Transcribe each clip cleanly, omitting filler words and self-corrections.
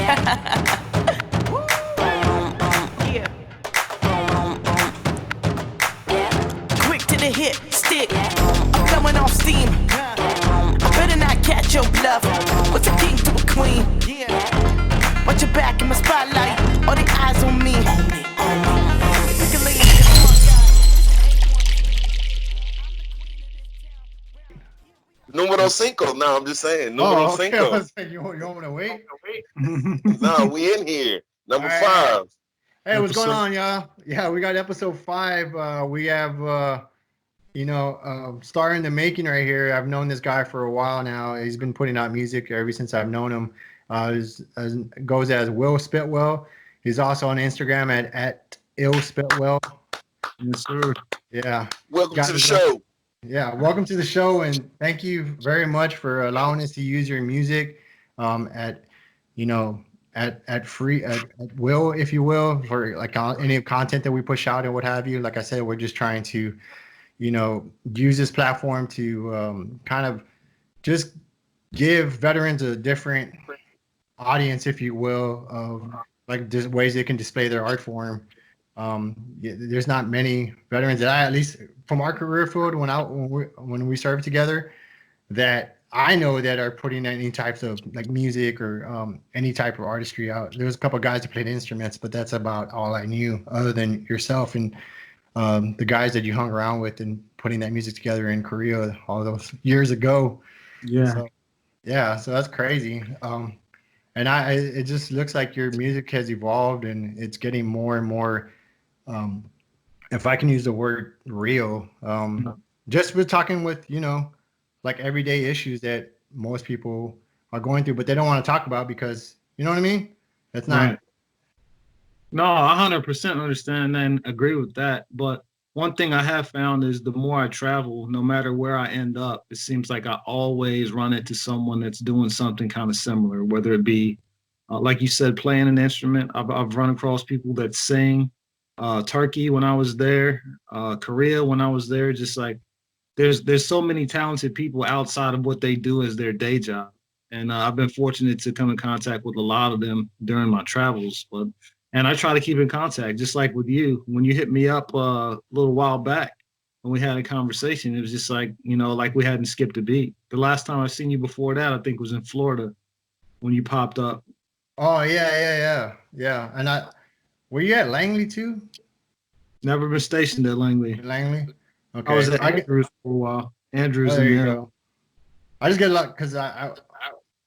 Yeah. Quick to the hip, stick. I'm coming off steam. Better not catch your bluff. What's a king to a queen? Yeah. Watch your back in my spotlight. All the eyes on me. Pick a lane to the smart Numero cinco. No, I'm just saying. Numero Oh, okay. I cinco. was like, you want me to wait? No, we in here. All Number right. 5. Hey, what's going on, y'all? Yeah, we got episode 5. We have, star in the making right here. I've known this guy for a while now. He's been putting out music ever since I've known him. Goes as Will Spitwell. He's also on Instagram at @illspitwell. Yes, sir. Yeah. Welcome to the show. Yeah, welcome to the show, and thank you very much for allowing us to use your music at will, if you will, for like any content that we push out and what have you. Like I said, we're just trying to, use this platform to kind of just give veterans a different audience, if you will, of like just ways they can display their art form. There's not many veterans that at least from our career field when we served together, that I know that are putting any types of like music or any type of artistry out. There was a couple of guys that played instruments, but that's about all I knew, other than yourself and the guys that you hung around with and putting that music together in Korea all those years ago. Yeah. So that's crazy. And it just looks like your music has evolved and it's getting more and more, if I can use the word real, just with talking with, like everyday issues that most people are going through, but they don't want to talk about because, you know what I mean? That's not. Right. No, I 100% understand and agree with that. But one thing I have found is the more I travel, no matter where I end up, it seems like I always run into someone that's doing something kind of similar, whether it be, like you said, playing an instrument. I've run across people that sing. Turkey when I was there, Korea when I was there. Just like there's so many talented people outside of what they do as their day job, and I've been fortunate to come in contact with a lot of them during my travels. And I try to keep in contact, just like with you. When you hit me up a little while back when we had a conversation, it was just like, like we hadn't skipped a beat. The last time I seen you before that, I think was in Florida when you popped up. Oh yeah. And were you at Langley too? Never been stationed at Langley. Langley. Okay. I was at Andrews for a while. Andrews there and you go. I just get a lot because I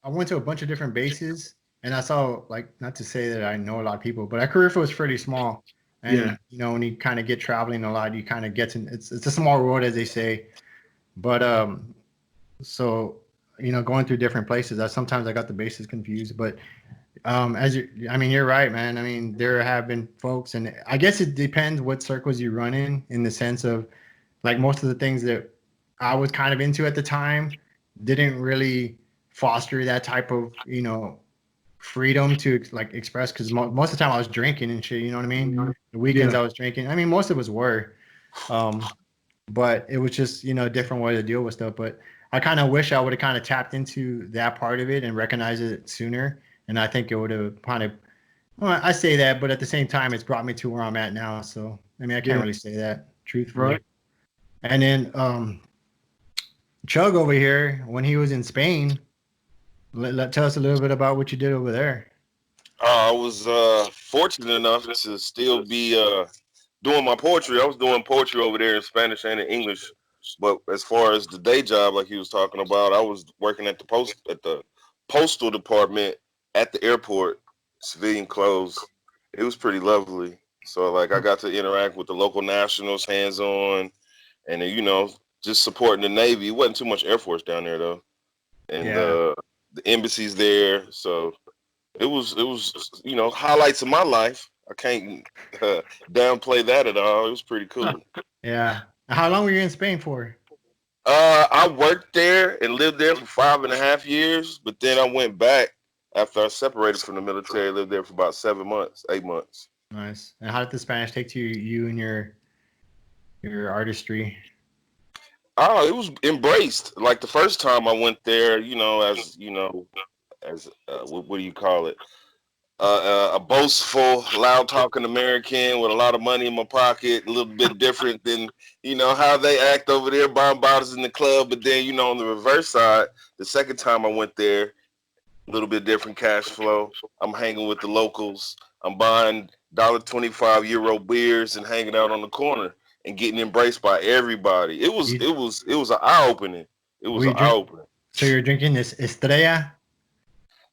went to a bunch of different bases and I saw, like, not to say that I know a lot of people, but our career field was pretty small. And when you kind of get traveling a lot, you kind of get to it's a small world, as they say. But so going through different places, sometimes I got the bases confused. But you're right, man. I mean, there have been folks, and I guess it depends what circles you run in the sense of, like, most of the things that I was kind of into at the time didn't really foster that type of, freedom to like express, because most of the time I was drinking and shit, you know what I mean? The weekends I was drinking. I mean, most of us were, but it was just, a different way to deal with stuff. But I kind of wish I would have kind of tapped into that part of it and recognized it sooner. And I think it would have kind of, well, I say that, but at the same time, it's brought me to where I'm at now. So, I mean, I can't really say that truthfully. Right. And then Chugg over here, when he was in Spain, tell us a little bit about what you did over there. I was fortunate enough to still be doing my poetry. I was doing poetry over there in Spanish and in English. But as far as the day job, like he was talking about, I was working at the postal department at the airport, civilian clothes. It was pretty lovely. So, like, I got to interact with the local nationals hands-on, and just supporting the Navy. It wasn't too much Air Force down there though, and the embassies there. So it was highlights of my life. I can't downplay that at all. It was pretty cool. Yeah. How long were you in Spain for? I worked there and lived there for 5.5 years, but then I went back after I separated from the military. I lived there for about 8 months. Nice. And how did the Spanish take to you and your artistry? Oh, it was embraced. Like the first time I went there, as what do you call it? a boastful, loud talking American with a lot of money in my pocket, a little bit different than how they act over there buying bottles in the club. But then on the reverse side, the second time I went there, a little bit different cash flow. I'm hanging with the locals. I'm buying $1.25 beers and hanging out on the corner and getting embraced by everybody. It was You, an eye opening. It was were an you eye drink? opening. So you're drinking this Estrella?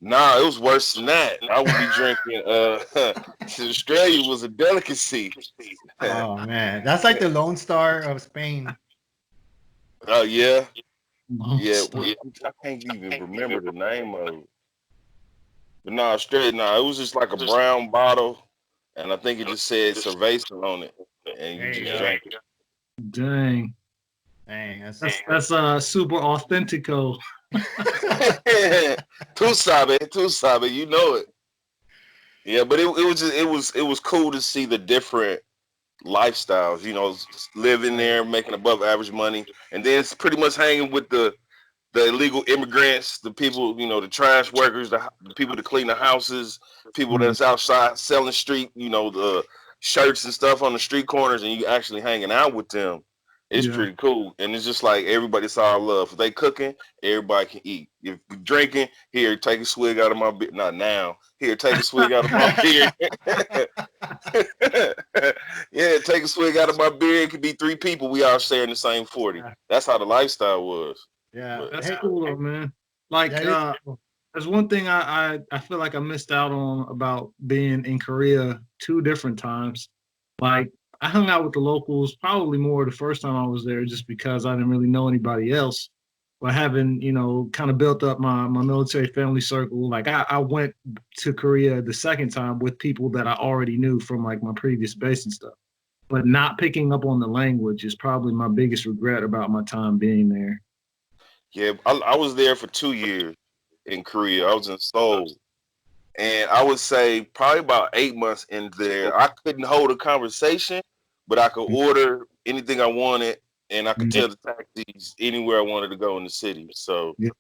Nah, it was worse than that. I would be drinking. Australia was a delicacy. Oh man, that's like the Lone Star of Spain. Oh yeah, yeah. Monster. I can't even remember the name of it. But nah, Australia. Nah, it was just like a brown bottle, and I think it just said cerveza on it, and you There you just go. drank Dang. Dang, that's That's super authentico. it. Too sabe, you know it. Yeah, but it was cool to see the different lifestyles. Living there, making above average money, and then it's pretty much hanging with the illegal immigrants, the people, the trash workers, the people that clean the houses, people Mm, that's outside selling street, the shirts and stuff on the street corners, and you actually hanging out with them. It's yeah. pretty cool, and it's just like everybody's all love. If they cooking, everybody can eat. If you drinking, here, take a swig out of my beer. Not now. Here, take a swig out of my beer. Yeah, take a swig out of my beer. It could be three people. We all sharing the same 40. That's how the lifestyle was. yeah. But That's Hey, cool though, man. Like that is cool. there's one thing I feel like I missed out on about being in Korea two different times. Like I hung out with the locals probably more the first time I was there just because I didn't really know anybody else. But having, kind of built up my military family circle, like I went to Korea the second time with people that I already knew from like my previous base and stuff. But not picking up on the language is probably my biggest regret about my time being there. yeah, I was there for 2 years in Korea. I was in Seoul. And I would say probably about 8 months in there, I couldn't hold a conversation, but I could order anything I wanted, and I could Yeah. tell the taxis anywhere I wanted to go in the city. So, Yeah.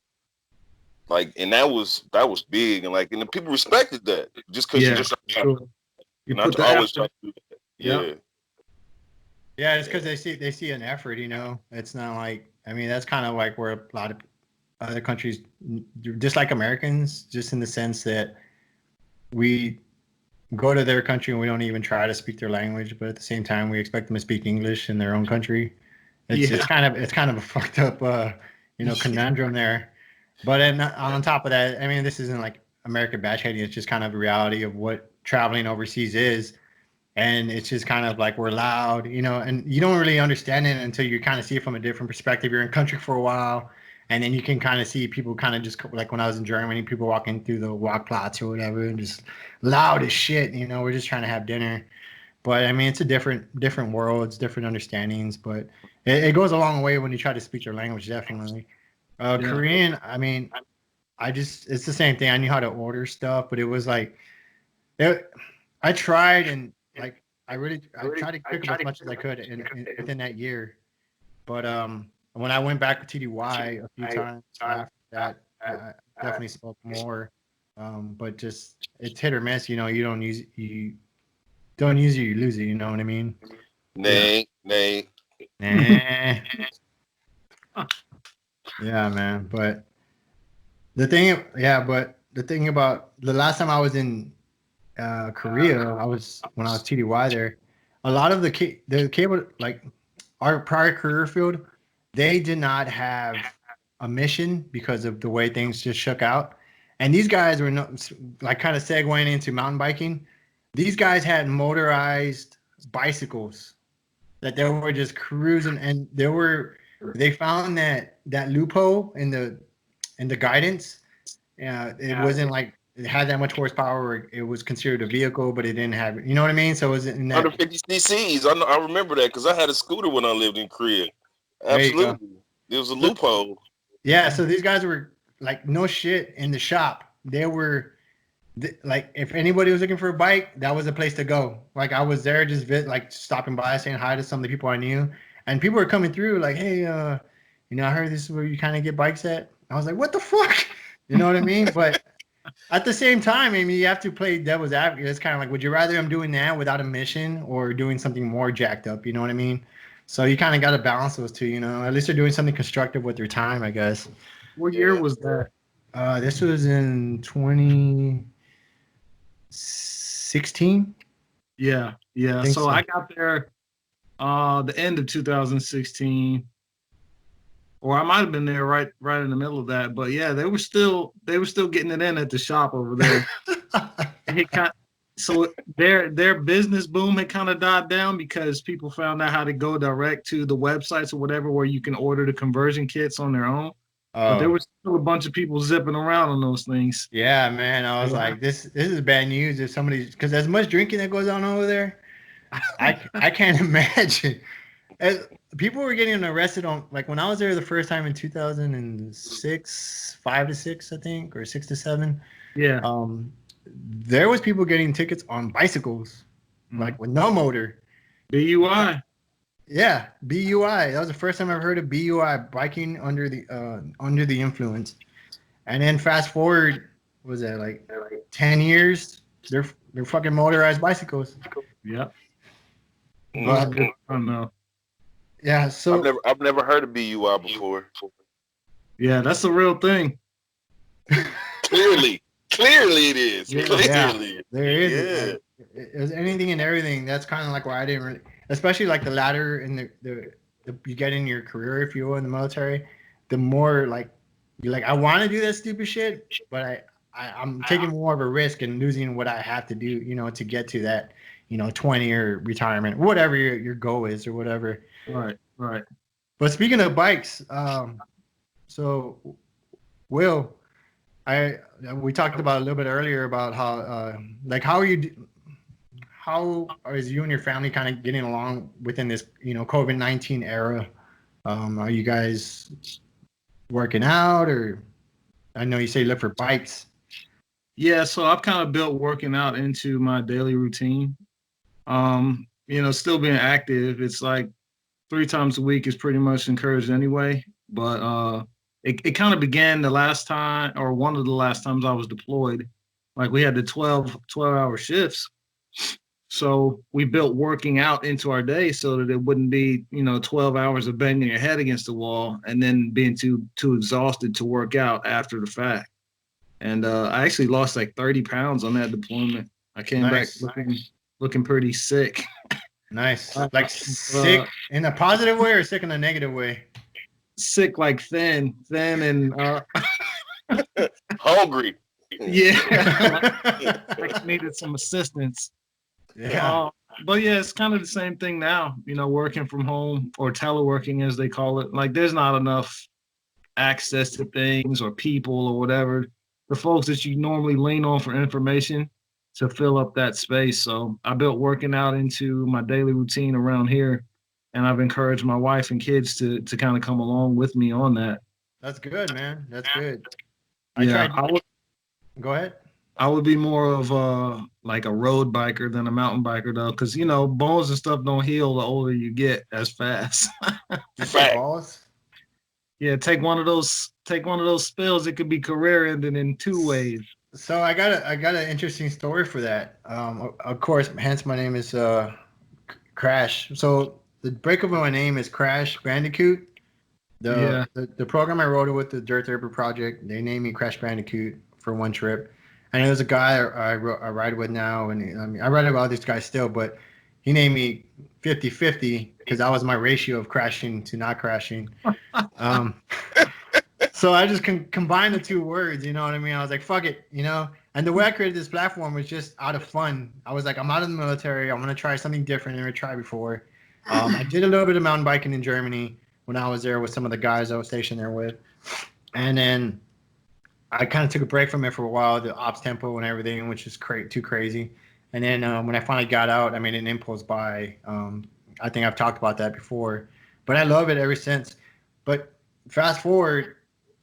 like, and that was big, and like, and the people respected that just because you Yeah, just, sure. You and I put the always try effort. to do that. Yep. Yeah, Yeah, it's because they see an effort. It's not like that's kind of like where a lot of other countries, just like Americans, just in the sense that we go to their country and we don't even try to speak their language, but at the same time we expect them to speak English in their own country. It's Yeah. it's kind of it's kind of a fucked up conundrum there. But then on top of that, this isn't like American badge hating. It's just kind of a reality of what traveling overseas is. And it's just kind of like we're loud, and you don't really understand it until you kind of see it from a different perspective. You're in country for a while, and then you can kind of see people kind of just like when I was in Germany, people walking through the Walkplatz or whatever, and just loud as shit. We're just trying to have dinner, but it's a different worlds, different understandings, but it goes a long way when you try to speak your language. Definitely, Yeah. Korean. It's the same thing. I knew how to order stuff, but it was like I tried and like I tried to pick up as much as I could within that year. But when I went back to TDY a few times after that, I definitely spoke more. But just it's hit or miss. You don't use it, you lose it. You know what I mean? Yeah. nay. Nah. Yeah, man. But the thing about the last time I was in Korea, when I was TDY there. A lot of the cable, like our prior career field, they did not have a mission because of the way things just shook out. And these guys were not, like kind of segueing into mountain biking. These guys had motorized bicycles that they were just cruising, and they found that loophole in the guidance. It wasn't like it had that much horsepower. Or it was considered a vehicle, but it didn't have. You know what I mean? So it was in that. 150 cc's. I remember that because I had a scooter when I lived in Korea. There you go. Absolutely, it was a So, loophole. yeah. So these guys were like no shit in the shop. They were like if anybody was looking for a bike, that was the place to go. Like I was there just like stopping by, saying hi to some of the people I knew, and people were coming through like, hey, I heard this is where you kind of get bikes at. I was like, what the fuck? You know what I mean? But At the same time, I mean, you have to play devil's advocate. It's kind of like, would you rather I'm doing that without a mission or doing something more jacked up? You know what I mean? So you kind of got to balance those two. You know, at least they're doing something constructive with their time, I guess. What year was that? This was in 2016. Yeah, yeah. Think So so. I got there the end of 2016, or I might have been there right in the middle of that. But yeah, they were still getting it in at the shop over there. It kind so their business boom had kind of died down because people found out how to go direct to the websites or whatever where you can order the conversion kits on their own. But there Oh, was still a bunch of people zipping around on those things. yeah, man. I was Yeah. like, this is bad news. If somebody, because as much drinking that goes on over there, I can't imagine. As, people were getting arrested on like when I was there the first time in 2006, 5 to 6, I think, or 6 to 7. Yeah. There was people getting tickets on bicycles, like with no motor. BUI. Yeah, BUI. That was the first time I've heard of BUI, biking under the influence. And then fast forward, what was that like 10 years? They're fucking motorized bicycles. Yep. But I don't know. yeah, so I've never heard of BUI before. Yeah, that's a real thing. Clearly it is. Yeah. Clearly, there is. Yeah. There's anything and everything. That's kind of like why I didn't really, especially like the ladder and the you get in your career if you will in the military. The more like you're like I want to do that stupid shit, but I'm taking more of a risk and losing what I have to do, you know, to get to that, 20-year retirement, whatever your goal is or whatever. Right. But speaking of bikes, so Will, we talked about a little bit earlier about how like how is you and your family kind of getting along within this COVID-19 era? Are you guys working out, or I know you say you look for bikes. Yeah, so I've kind of built working out into my daily routine. Still being active. It's like 3 times a week is pretty much encouraged anyway. But it kind of began the last time, or one of the last times I was deployed. Like we had the 12-hour shifts. So we built working out into our day so that it wouldn't be, 12 hours of banging your head against the wall and then being too exhausted to work out after the fact. And I actually lost like 30 pounds on that deployment. I came back looking pretty sick. Nice. Like sick in a positive way or sick in a negative way? Sick, like thin and hungry. Yeah. I needed some assistance. Yeah. But yeah, it's kind of the same thing now, working from home or teleworking as they call it. Like there's not enough access to things or people or whatever. The folks that you normally lean on for information to fill up that space. So I built working out into my daily routine around here. And I've encouraged my wife and kids to kind of come along with me on that. That's good, man. That's good. Go ahead. I would be more of like a road biker than a mountain biker though, because bones and stuff don't heal the older you get as fast. Balls? Yeah, take one of those spills. It could be career ending in 2 ways. So I got an interesting story for that. Of course, hence my name is Crash. So the break of my name is Crash Bandicoot. The program I wrote it with, the Dirt Therapy Project, they named me Crash Bandicoot for one trip. And there's a guy I ride with now, and I ride with all these guys still, but he named me 50-50 because that was my ratio of crashing to not crashing. So I just combined the 2 words, you know what I mean? I was like, fuck it, And the way I created this platform was just out of fun. I was like, I'm out of the military. I'm going to try something different than I tried before. I did a little bit of mountain biking in Germany when I was there with some of the guys I was stationed there with. And then I kind of took a break from it for a while, the ops tempo and everything, which is too crazy. And then when I finally got out, I made an impulse buy. I think I've talked about that before, but I love it ever since. But fast forward,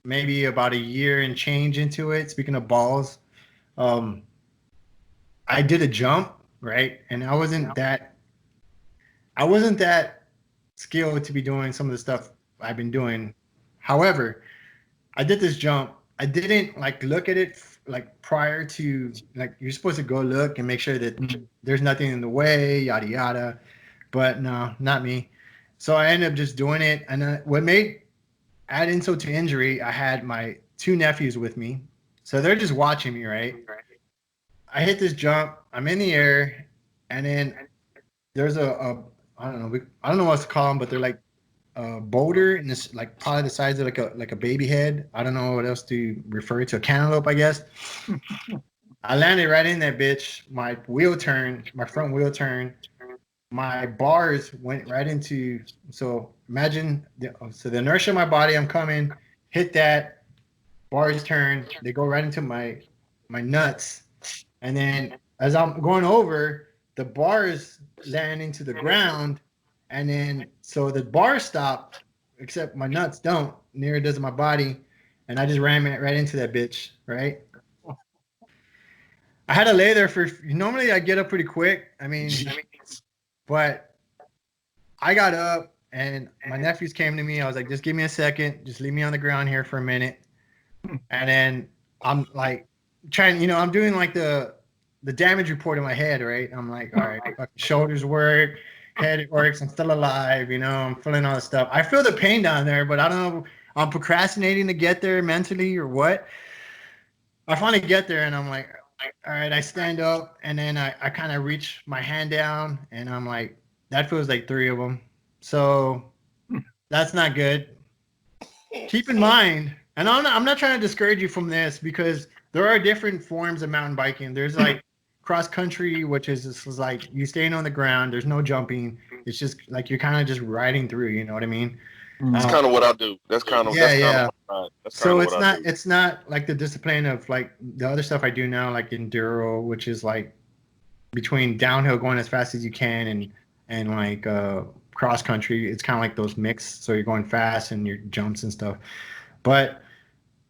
maybe about a year and change into it. Speaking of balls, I did a jump, right? And I wasn't that skilled to be doing some of the stuff I've been doing. However, I did this jump. I didn't look at it like prior to like you're supposed to go look and make sure that there's nothing in the way, yada yada. But no, not me. So I ended up just doing it, and what made add insult to injury, I had my two nephews with me, so they're just watching me. Right, I hit this jump, I'm in the air, and then there's a I don't know, I don't know what to call them, but they're like a boulder, and it's like probably the size of like a baby head. I don't know what else to refer to, a cantaloupe, I guess. I landed right in that bitch. My front wheel turned. My bars went right into. So imagine, so the inertia of my body, I'm coming, hit that, bars turn, they go right into my nuts, and then as I'm going over, the bars land into the ground, and then so the bars stop, except my nuts don't. Neither does my body, and I just ran right into that bitch. Right. I had to lay there for. Normally, I get up pretty quick. I mean, but I got up, and my nephews came to me. I was like, "Just give me a second. Just leave me on the ground here for a minute." And then I'm like trying. I'm doing like the damage report in my head, right? I'm like, all right, fucking shoulders work, head works. I'm still alive. I'm feeling all this stuff. I feel the pain down there, but I don't know. I'm procrastinating to get there mentally or what. I finally get there, and I'm like, all right, I stand up, and then I kind of reach my hand down, and I'm like, that feels like 3 of them. So that's not good. Keep in mind, and I'm not trying to discourage you from this, because there are different forms of mountain biking. There's like cross country, which is just like you staying on the ground. There's no jumping. It's just like you're kind of just riding through. You know what I mean? That's kind of what I do. That's kind of So it's not like the discipline of like the other stuff I do now, like enduro, which is like between downhill going as fast as you can and like cross country. It's kind of like those mix. So you're going fast and your jumps and stuff. But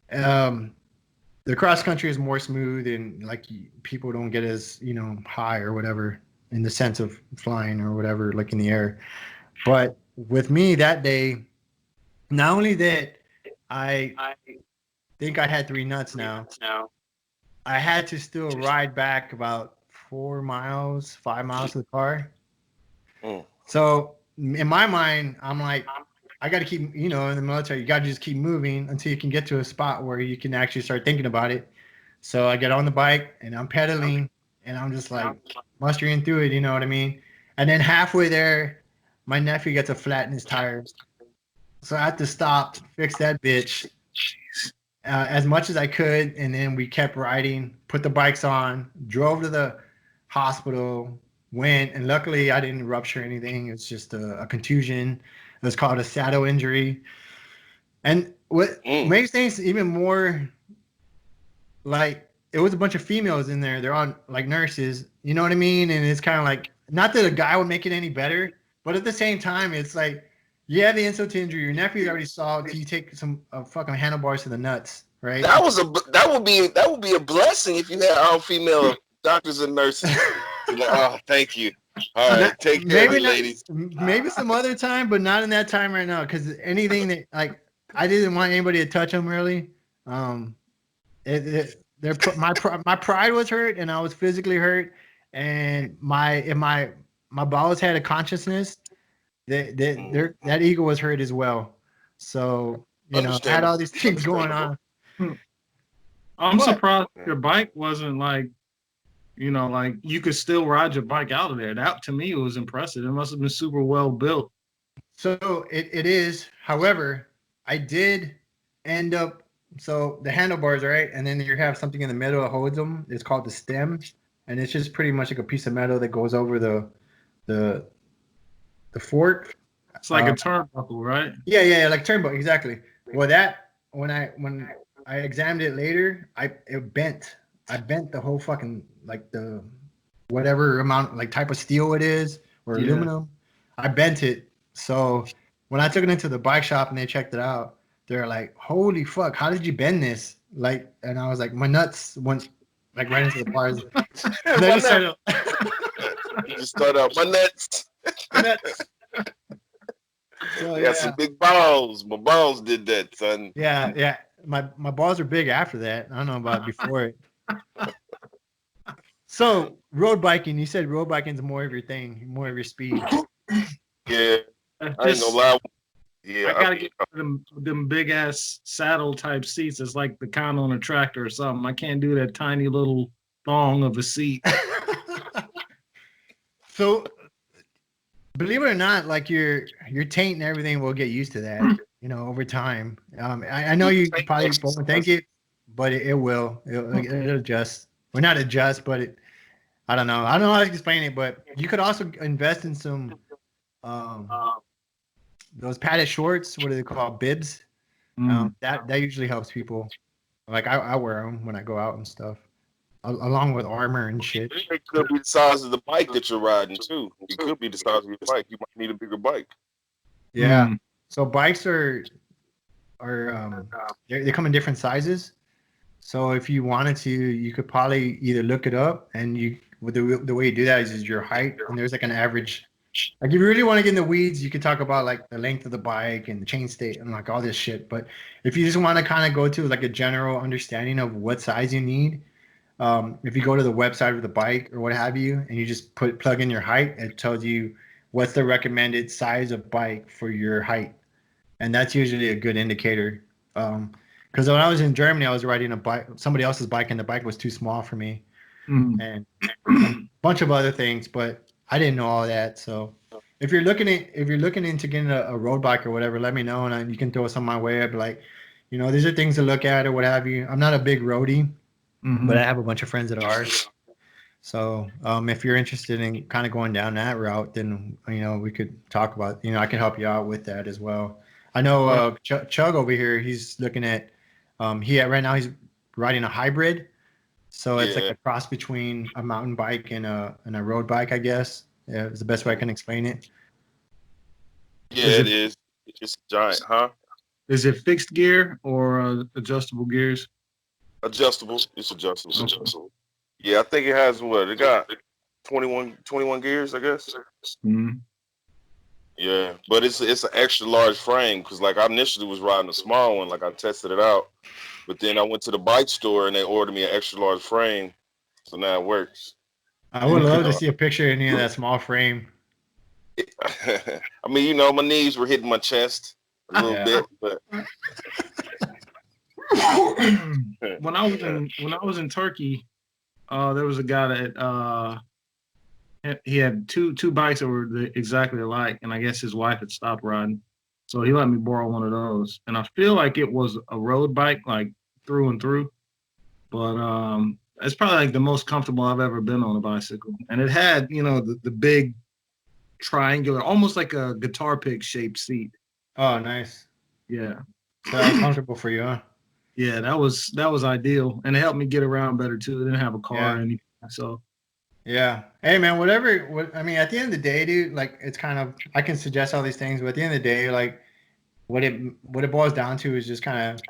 the cross country is more smooth, and like people don't get as high or whatever in the sense of flying or whatever, like in the air. But with me that day, not only that I think I had 3 nuts now, I had to still ride back about 4 miles, 5 miles to the car. So in my mind, I'm like, I got to keep, in the military, you got to just keep moving until you can get to a spot where you can actually start thinking about it. So I get on the bike and I'm pedaling, and I'm just like mustering through it, you know what I mean? And then halfway there, my nephew gets a flat in his tires. So I had to stop, fix that bitch as much as I could. And then we kept riding, put the bikes on, drove to the hospital, went, and luckily I didn't rupture anything. It's just a contusion. It was called a saddle injury. And what makes things even more, like, it was a bunch of females in there. They're on like nurses, you know what I mean? And it's kind of like, not that a guy would make it any better, but at the same time, it's like, you have the insult to injury. Your nephew already saw it. You take some fucking handlebars to the nuts, right? That would be a blessing if you had all female doctors and nurses. Oh, thank you. All right, take care, ladies. Maybe some other time, but not in that time right now. Because anything that like, I didn't want anybody to touch them really. My pride was hurt, and I was physically hurt, and my bowels had a consciousness. That ego was hurt as well. So I had all these things going on. I'm surprised your bike wasn't like, like you could still ride your bike out of there. That to me was impressive. It must have been super well built. So it is. However, I did end up. So the handlebars, right, and then you have something in the middle that holds them. It's called the stem, and it's just pretty much like a piece of metal that goes over the fork. It's like a turnbuckle, right? Yeah, like turnbuckle, exactly. Well, that when I examined it later, it bent. I bent the whole fucking, like, the whatever amount, like, type of steel it is, or aluminum. I bent it. So when I took it into the bike shop and they checked it out, they're like, "Holy fuck, how did you bend this?" Like, and I was like, my nuts went like right into the bars. And then you just start out, my nuts. So, I got some big balls. My balls did that, son. Yeah. My balls are big after that. I don't know about before it. So road biking, you said road biking is more of your thing, more of your speed. Yeah, I ain't gonna Just lie. I Yeah, gotta get them big ass saddle type seats. It's like the kind on a tractor or something. I can't do that tiny little thong of a seat. So believe it or not, like your taint and everything will get used to that, over time. I know you probably won't think it, but it will. It'll adjust. Well, not adjust, but I don't know. I don't know how to explain it, but you could also invest in some um, those padded shorts. What are they called? Bibs. Mm. That usually helps people. Like I wear them when I go out and stuff, along with armor and shit. it could be the size of the bike that you're riding too. It could be the size of your bike. You might need a bigger bike. Yeah. Mm. So bikes they come in different sizes. So if you wanted to, you could probably either look it up, and with the way you do that is your height, and there's like an average. Like if you really want to get in the weeds, you could talk about like the length of the bike and the chain state and like all this shit. But if you just want to kind of go to like a general understanding of what size you need, if you go to the website of the bike or what have you, and you just plug in your height, it tells you what's the recommended size of bike for your height, and that's usually a good indicator. Because when I was in Germany, I was riding a bike, somebody else's bike, and the bike was too small for me, Mm. and a bunch of other things, but I didn't know all that. So if you're looking into getting a road bike or whatever, let me know, and you can throw some my way. I'd be like, these are things to look at or what have you. I'm not a big roadie, but I Mm-hmm. have a bunch of friends that are. So if you're interested in kind of going down that route, then we could talk about. I can help you out with that as well. I know Chug over here. He's looking at. Right now he's riding a hybrid, so it's like Yeah, a cross between a mountain bike and a road bike, I guess. Yeah, is the best way I can explain it. yeah, Is it it is. It's giant, huh? is it fixed gear or adjustable gears? Adjustable. It's adjustable. Okay. Yeah, I think it has what? It got 21 gears, I guess. Mm. Yeah, but it's an extra large frame because like I initially was riding a small one, like I tested it out, but then I went to the bike store and they ordered me an extra large frame, so now it works. I would Okay. love to see a picture of any of that small frame. I mean, my knees were hitting my chest a little Yeah. bit, but When I was in Turkey, there was a guy that he had two bikes that were exactly alike, and I guess his wife had stopped riding, so he let me borrow one of those. And I feel like it was a road bike, like through and through. But it's probably like the most comfortable I've ever been on a bicycle, and it had the big triangular, almost like a guitar pick shaped seat. Oh, nice. Yeah, So that was comfortable for you, huh? yeah, that was ideal, and it helped me get around better too. I didn't have a car or Yeah. anything, so Yeah. Hey, man, I mean, at the end of the day, dude, like, it's kind of, I can suggest all these things, but at the end of the day, like, what it boils down to is just kind of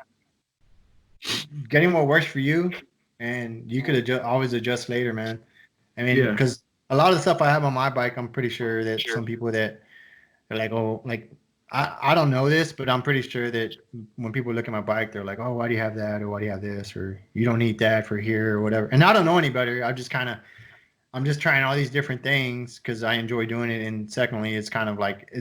getting what works for you, and you could always adjust later, man. I mean, yeah, because a lot of the stuff I have on my bike, I'm pretty sure that some people that are like, oh, like, I don't know this, but I'm pretty sure that when people look at my bike, they're like, oh, why do you have that? Or why do you have this? Or you don't need that for here or whatever. And I don't know any better. I'm just trying all these different things because I enjoy doing it. And secondly, it's kind of like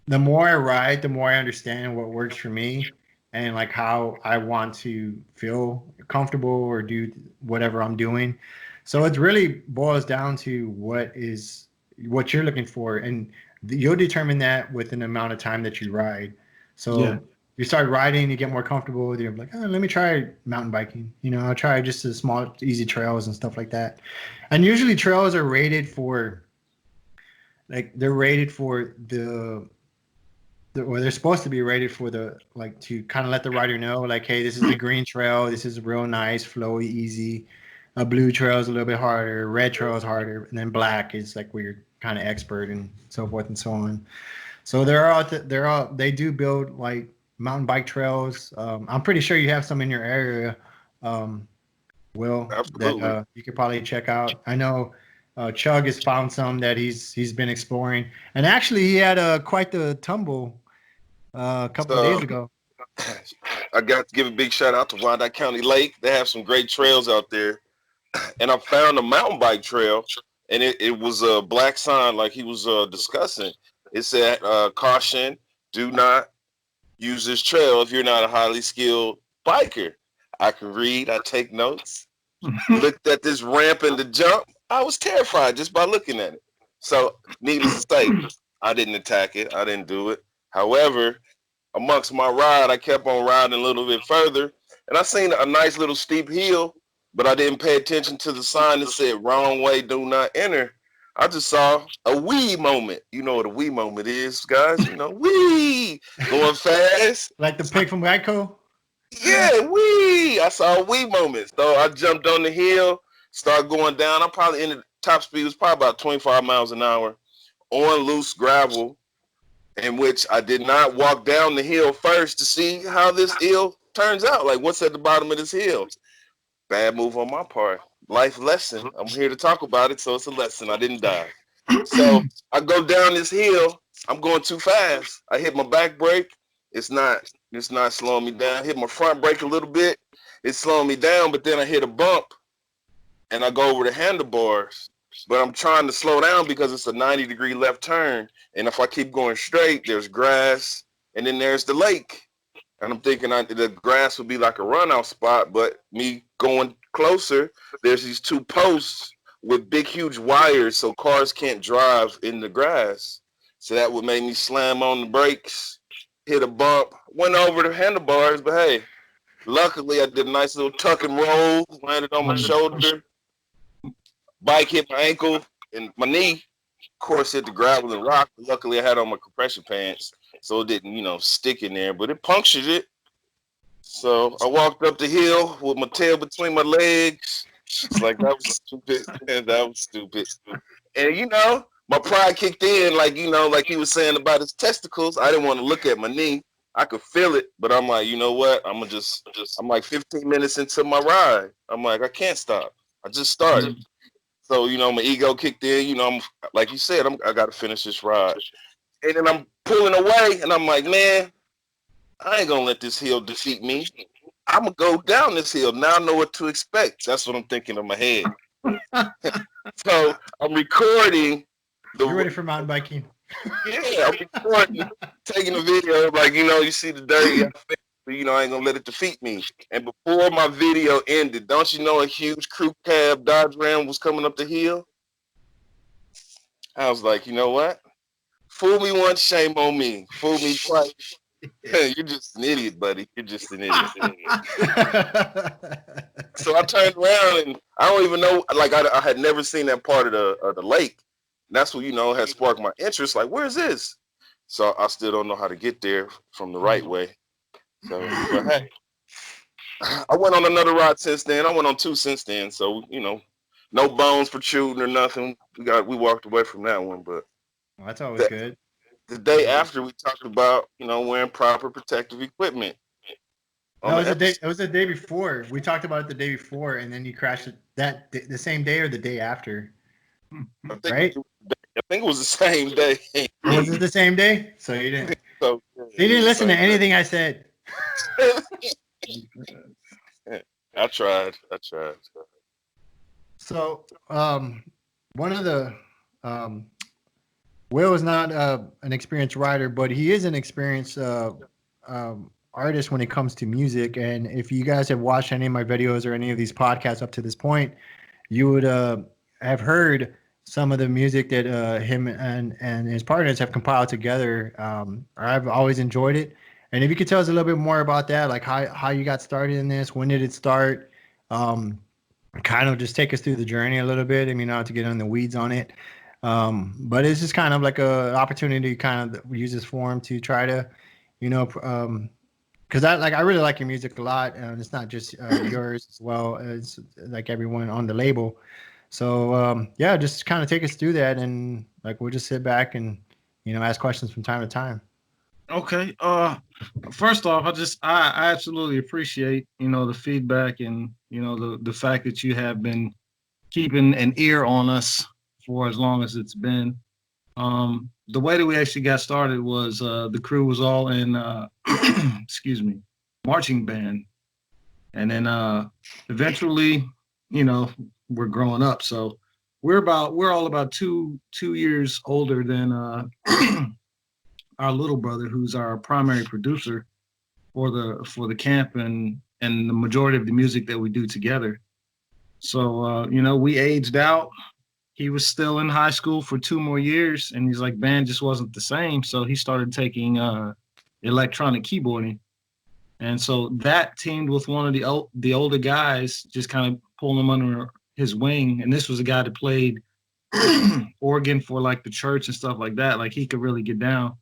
the more I ride, the more I understand what works for me and like how I want to feel comfortable or do whatever I'm doing. So it really boils down to what you're looking for, and you'll determine that with an amount of time that you ride. yeah, So you start riding, you get more comfortable. You're like, oh, let me try mountain biking. I'll try just the small, easy trails and stuff like that. And usually trails are rated for, like, they're rated for or they're supposed to be rated for like to kind of let the rider know, like, hey, this is the green trail. This is real nice, flowy, easy. A blue trail is a little bit harder. Red trail is harder, and then black is like where you're kind of expert and so forth and so on. So they do build like mountain bike trails. I'm pretty sure you have some in your area. Will, that absolutely. you could probably check out. I know Chug has found some that he's been exploring, and actually he had quite the tumble a couple of So days ago. I got to give a big shout out to Wyandotte County Lake. They have some great trails out there. And I found a mountain bike trail, and it was a black sign like he was discussing. It said, caution, do not use this trail if you're not a highly skilled biker. I can read, I take notes. Looked at this ramp and the jump. I was terrified just by looking at it. So, needless to say, I didn't attack it. I didn't do it. However, amongst my ride, I kept on riding a little bit further, and I seen a nice little steep hill, but I didn't pay attention to the sign that said wrong way, do not enter. I just saw a wee moment. You know what a wee moment is, guys. You know, wee, going fast. Like the pig from Geico? Yeah, wee. I saw a wee moment. So I jumped on the hill, started going down. I probably ended top speed was probably about 25 miles an hour on loose gravel, in which I did not walk down the hill first to see how this hill turns out. Like, what's at the bottom of this hill? Bad move on my part. Life lesson. I'm here to talk about it, so it's a lesson. I didn't die. So I go down this hill. I'm going too fast. I hit my back brake. It's not slowing me down. I hit my front brake a little bit. It's slowing me down, but then I hit a bump, and I go over the handlebars. But I'm trying to slow down because it's a 90-degree left turn. And if I keep going straight, there's grass, and then there's the lake. And I'm thinking the grass would be like a runout spot, but me going closer, there's these two posts with big, huge wires so cars can't drive in the grass. So that would make me slam on the brakes, hit a bump, went over the handlebars, but hey, luckily I did a nice little tuck and roll, landed on my shoulder, bike hit my ankle and my knee, of course hit the gravel and rock. Luckily I had on my compression pants, so it didn't, stick in there, but it punctured it. So I walked up the hill with my tail between my legs. It's like, that was stupid. That was stupid. And, my pride kicked in, like he was saying about his testicles. I didn't want to look at my knee. I could feel it, but I'm like, you know what? I'm like 15 minutes into my ride. I'm like, I can't stop. I just started. So, my ego kicked in. I'm like you said, I got to finish this ride. And then I'm pulling away, and I'm like, man, I ain't going to let this hill defeat me. I'm going to go down this hill. Now I know what to expect. That's what I'm thinking in my head. So I'm recording. You're ready for mountain biking? Yeah, I'm recording, taking a video. Like, you see the dirty, I ain't going to let it defeat me. And before my video ended, don't you know a huge crew cab Dodge Ram was coming up the hill? I was like, you know what? Fool me once, shame on me. Fool me twice. You're just an idiot, buddy. You're just an idiot. So I turned around and I don't even know. Like I had never seen that part of the lake. And that's what had sparked my interest. Like, where's this? So I still don't know how to get there from the right way. So, but hey, I went on another ride since then. I went on 2 since then. So no bones protruding or nothing. We walked away from that one, but. Well, that's always good. The day after, we talked about wearing proper protective equipment. No, it was the day before. We talked about it the day before, and then you crashed the same day or the day after, right? I think it was the same day. Was it the same day? So you didn't. You didn't listen to anything I said. I tried. So, one of the Will is not an experienced writer, but he is an experienced artist when it comes to music. And if you guys have watched any of my videos or any of these podcasts up to this point, you would have heard some of the music that him and his partners have compiled together. I've always enjoyed it. And if you could tell us a little bit more about that, like how you got started in this, when did it start? Kind of just take us through the journey a little bit. I mean, not to get in the weeds on it. But it's just kind of like a opportunity to kind of use this forum to try to, because I really like your music a lot, and it's not just yours as well as like everyone on the label. So just kind of take us through that, and like we'll just sit back and ask questions from time to time. Okay. First off, I absolutely appreciate the feedback and the fact that you have been keeping an ear on us for as long as it's been. The way that we actually got started was the crew was all in excuse me, marching band. And then eventually, you know, we're growing up. So we're all about two years older than our little brother, who's our primary producer for the camp and the majority of the music that we do together. So you know, we aged out. He was still in high school for 2 more years, and he's like, band just wasn't the same. So he started taking electronic keyboarding. And so that teamed with one of the older guys, just kind of pulling him under his wing. And this was a guy that played organ for like the church and stuff like that. Like he could really get down.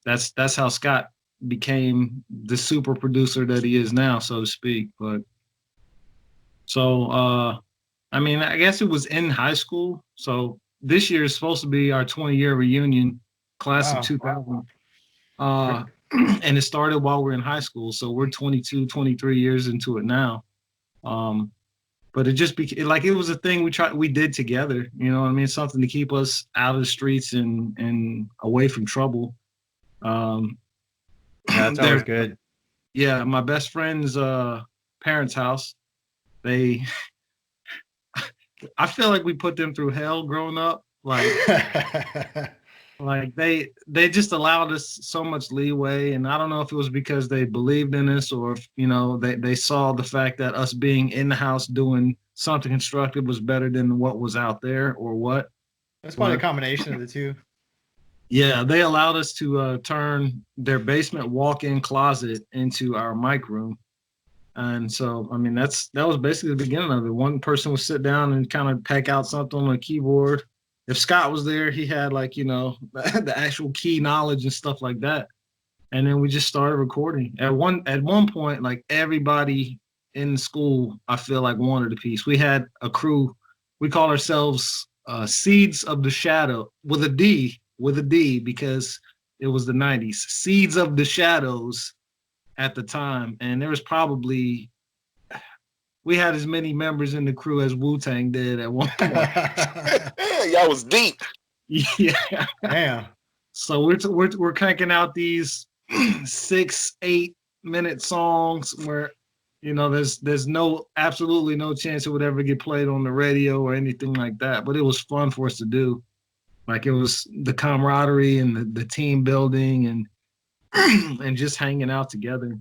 That's how Scott became the super producer that he is now, so to speak. But so I mean, I guess it was in high school. So this year is supposed to be our 20-year reunion, class of 2000. And it started while we're in high school. So we're 22, 23 years into it now. But it just became like, it was a thing we did together. You know what I mean? Something to keep us out of the streets and away from trouble. That's always good. Yeah, my best friend's parents' house. I feel like we put them through hell growing up. Like, like they just allowed us so much leeway, and I don't know if it was because they believed in us or if, you know, they saw the fact that us being in the house doing something constructive was better than what was out there or what. That's probably a combination of the two. Yeah, they allowed us to turn their basement walk-in closet into our mic room. And so, I mean, that was basically the beginning of it. One person would sit down and kind of peck out something on a keyboard. If Scott was there, he had like, you know, the actual key knowledge and stuff like that. And then we just started recording. At one point, like everybody in school, I feel like wanted a piece. We had a crew. We called ourselves Seeds of the Shadow with a D because it was the 90s. Seeds of the Shadows at the time, and there was probably, we had as many members in the crew as Wu-Tang did at one point. Y'all was deep. Yeah. Damn. So we're cranking out these 6-8 minute songs where, you know, there's absolutely no chance it would ever get played on the radio or anything like that. But it was fun for us to do. Like, it was the camaraderie and the team building and just hanging out together.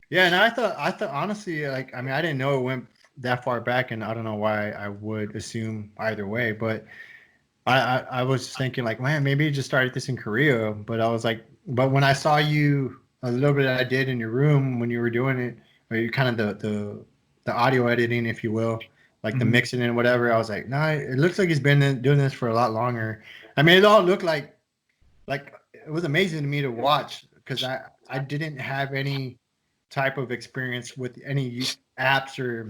Yeah, and I thought honestly, like, I mean, I didn't know it went that far back, and I don't know why I would assume either way, but I was thinking like, man, maybe you just started this in Korea, but I was like, but when I saw you a little bit I did in your room when you were doing it, or you kind of the audio editing, if you will, like the mixing and whatever, I was like, nah, it looks like he's been doing this for a lot longer. I mean, it all looked like it was amazing to me to watch because I didn't have any type of experience with any apps or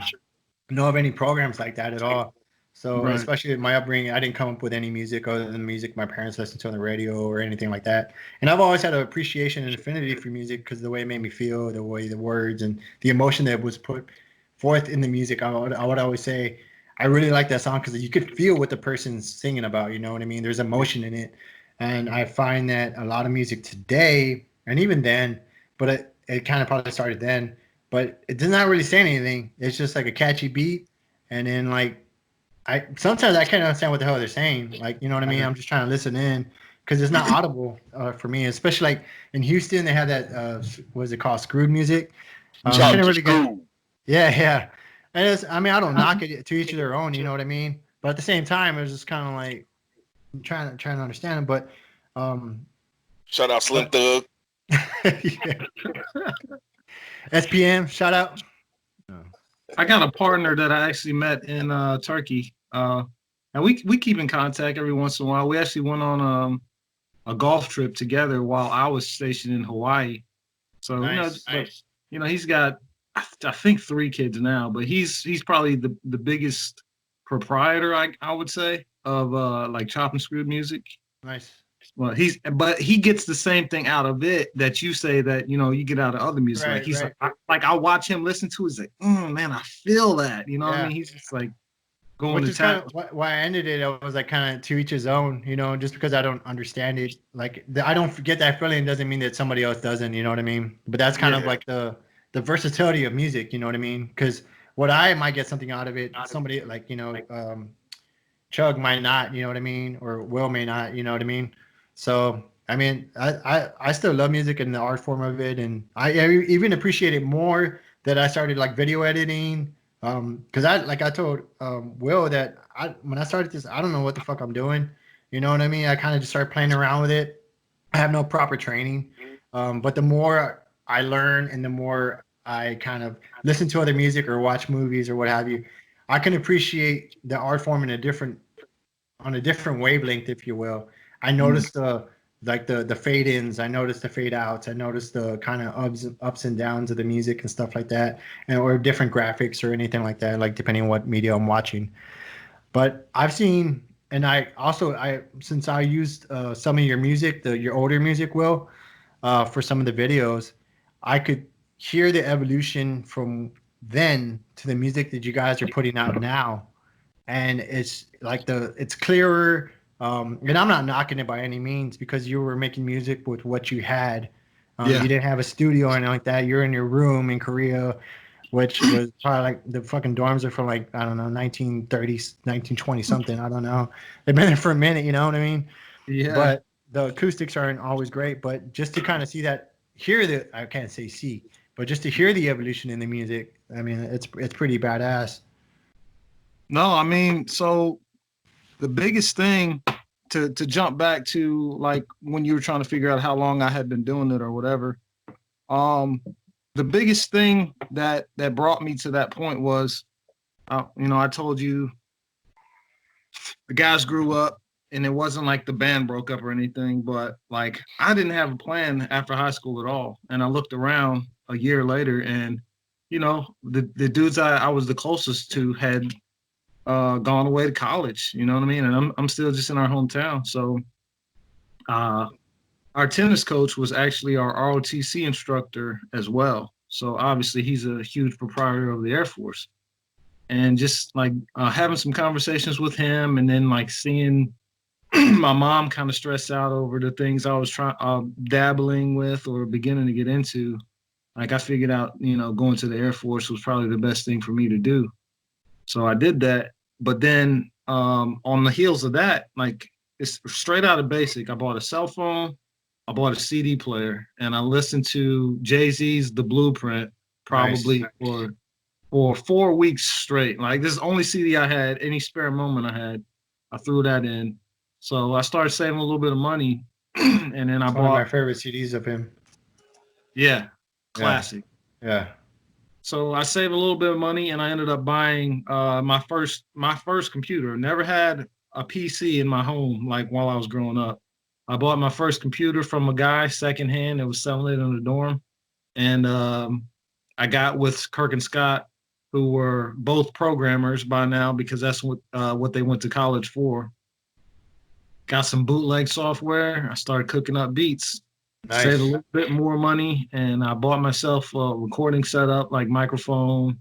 know of any programs like that at all. So Right. Especially in my upbringing, I didn't come up with any music other than music my parents listened to on the radio or anything like that. And I've always had an appreciation and affinity for music because the way it made me feel, the way the words and the emotion that was put forth in the music. I would always say, I really like that song because you could feel what the person's singing about. You know what I mean? There's emotion in it. And I find that a lot of music today, and even then, but it kind of probably started then, but it does not really say anything. It's just like a catchy beat. And then like, sometimes I can't understand what the hell they're saying. Like, you know what I mean? I'm just trying to listen in because it's not audible for me, especially like in Houston, they have that, what is it called? Screwed music. Yeah. And it's, I mean, I don't knock it, to each of their own, you know what I mean? But at the same time, it's just kind of like, I'm trying to understand it, but Shout out Slim Thug. SPM, shout out. I got a partner that I actually met in Turkey, and we keep in contact every once in a while. We actually went on a golf trip together while I was stationed in Hawaii. So nice. You know, he's got I think 3 kids now, but he's probably the biggest proprietor I would say of like chop and screwed music. Nice. Well, he gets the same thing out of it that you say that, you know, you get out of other music. Right, like he's right. I watch him listen to it, he's like, man, I feel that. You know what I mean? He's just like, going Which to is kind tap. of why I ended it. I was like, kind of to each his own, just because I don't understand it. Like, I don't get that feeling doesn't mean that somebody else doesn't, you know what I mean? But that's kind of Yeah. like the versatility of music, you know what I mean? Because what I might get something out of it, somebody like, Chug might not, you know what I mean? Or Will may not, you know what I mean? So, I mean, I still love music and the art form of it. And I even appreciate it more that I started like video editing. Because I told Will that when I started this, I don't know what the fuck I'm doing. You know what I mean? I kind of just started playing around with it. I have no proper training. But the more I learn and the more I kind of listen to other music or watch movies or what have you, I can appreciate the art form in a different on a different wavelength, if you will. I noticed the fade ins, I noticed the fade outs, I noticed the kind of ups and downs of the music and stuff like that, and or different graphics or anything like that, like depending on what media I'm watching. But I've seen, and I since I used some of your music, your older music, Will, for some of the videos, I could hear the evolution from then to the music that you guys are putting out now, and it's like it's clearer. And I'm not knocking it by any means because you were making music with what you had. Yeah. You didn't have a studio or anything like that. You're in your room in Korea, which was probably like the fucking dorms are from like, I don't know, 1930s, 1920 something. I don't know. They've been there for a minute, you know what I mean? Yeah. But the acoustics aren't always great. But just to kind of see that, hear the, I can't say see, but just to hear the evolution in the music, I mean, it's pretty badass. No, I mean, so the biggest thing to jump back to like when you were trying to figure out how long I had been doing it or whatever. Um, the biggest thing that brought me to that point was, I told you the guys grew up, and it wasn't like the band broke up or anything, but like I didn't have a plan after high school at all, and I looked around a year later, and the dudes I was the closest to had gone away to college. You know what I mean? And I'm still just in our hometown. So uh, our tennis coach was actually our ROTC instructor as well. So obviously he's a huge proprietor of the Air Force. And just like having some conversations with him, and then like seeing my mom kind of stress out over the things I was trying dabbling with or beginning to get into. Like I figured out, going to the Air Force was probably the best thing for me to do. So I did that. But then on the heels of that, like it's straight out of basic. I bought a cell phone, I bought a CD player, and I listened to Jay-Z's The Blueprint Nice. probably for 4 weeks straight. Like this is the only CD I had, any spare moment I had, I threw that in. So I started saving a little bit of money, and then I It's one of my bought, favorite CDs of him. yeah, Yeah, classic. yeah. So I saved a little bit of money, and I ended up buying my first computer. Never had a PC in my home like while I was growing up. I bought my first computer from a guy secondhand that was selling it in the dorm, and I got with Kirk and Scott, who were both programmers by now because that's what they went to college for. Got some bootleg software. I started cooking up beats, saved a Nice. little bit more money, and I bought myself a recording setup like microphone,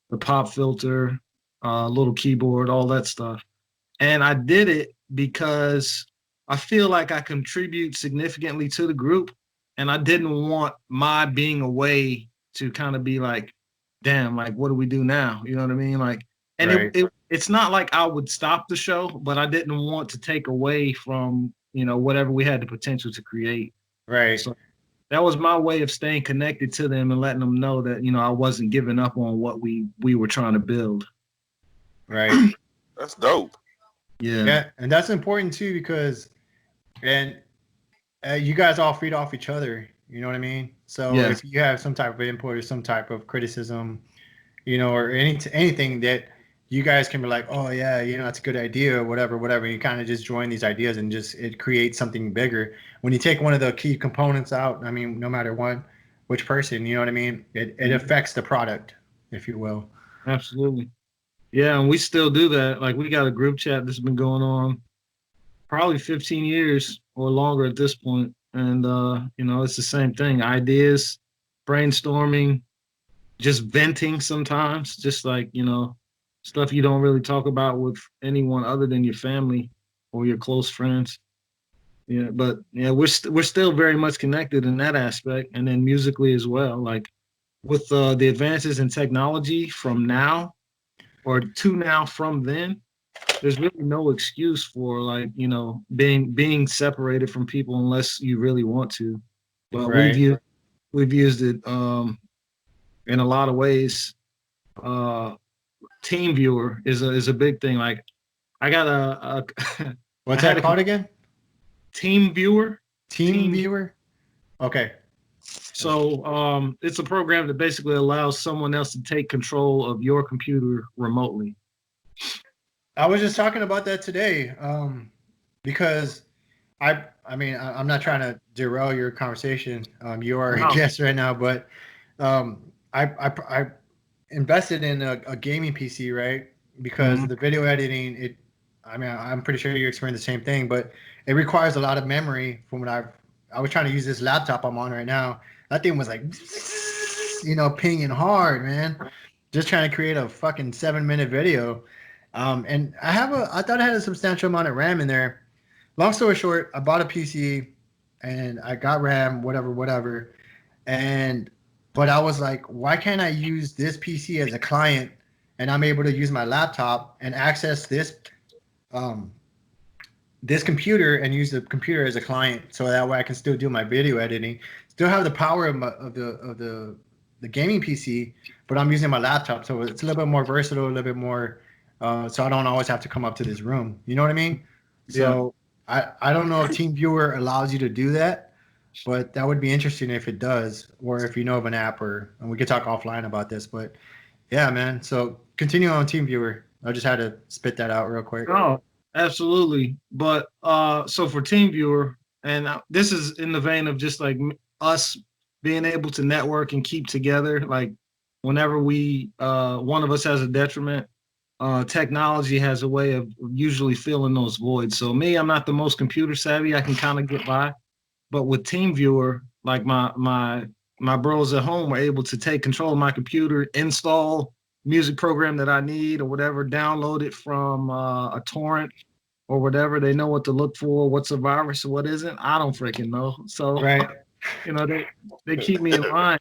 the pop filter, little keyboard, all that stuff. And I did it because I feel like I contribute significantly to the group, and I didn't want my being away to kind of be like, damn, like what do we do now? You know what I mean? Like, and Right. it's not like I would stop the show, but I didn't want to take away from whatever we had the potential to create. Right. So that was my way of staying connected to them and letting them know that I wasn't giving up on what we were trying to build. Right. That's dope. Yeah. Yeah, and that's important too because, and you guys all feed off each other. You know what I mean? So Yes. if you have some type of input or some type of criticism, or anything that you guys can be like, oh yeah, that's a good idea or whatever, whatever. You kind of just join these ideas and just it creates something bigger. When you take one of the key components out, I mean, no matter which person, you know what I mean, it affects the product, if you will. Absolutely. Yeah, and we still do that. Like we got a group chat that's been going on probably 15 years or longer at this point. And it's the same thing. Ideas, brainstorming, just venting sometimes, just like, stuff you don't really talk about with anyone other than your family or your close friends. Yeah, but yeah, we're still very much connected in that aspect, and then musically as well. Like with the advances in technology from now or to now from then, there's really no excuse for like being separated from people unless you really want to. But Right. we've used it in a lot of ways. Team viewer is a big thing. Like I got I What's had that a called again? team viewer. Team viewer. Okay. So it's a program that basically allows someone else to take control of your computer remotely. I was just talking about that today, because I'm not trying to derail your conversation. You are a Wow. guest right now, but I invested in a gaming PC, right? Because the video editing, I'm pretty sure you experienced the same thing, but it requires a lot of memory. From what I was trying to use this laptop I'm on right now. That thing was like, pinging hard, man. Just trying to create a fucking 7-minute video. And I thought I had a substantial amount of RAM in there. Long story short, I bought a PC and I got RAM, whatever. And but I was like, why can't I use this PC as a client and I'm able to use my laptop and access um this computer and use the computer as a client so that way I can still do my video editing, still have the power of the gaming PC, but I'm using my laptop, so it's a little bit more versatile, a little bit more, so I don't always have to come up to this room. You know what I mean? Yeah. So I don't know if TeamViewer allows you to do that, but that would be interesting if it does, or if you know of an app, and we could talk offline about this. But yeah, man. So continue on TeamViewer. I just had to spit that out real quick. Oh, absolutely. But so for TeamViewer, and this is in the vein of just like us being able to network and keep together. Like whenever we one of us has a detriment, technology has a way of usually filling those voids. So me, I'm not the most computer savvy. I can kind of get by, but with TeamViewer, like my bros at home were able to take control of my computer, install music program that I need or whatever, download it from a torrent or whatever. They know what to look for, what's a virus or what isn't. I don't freaking know. So Right. they keep me in line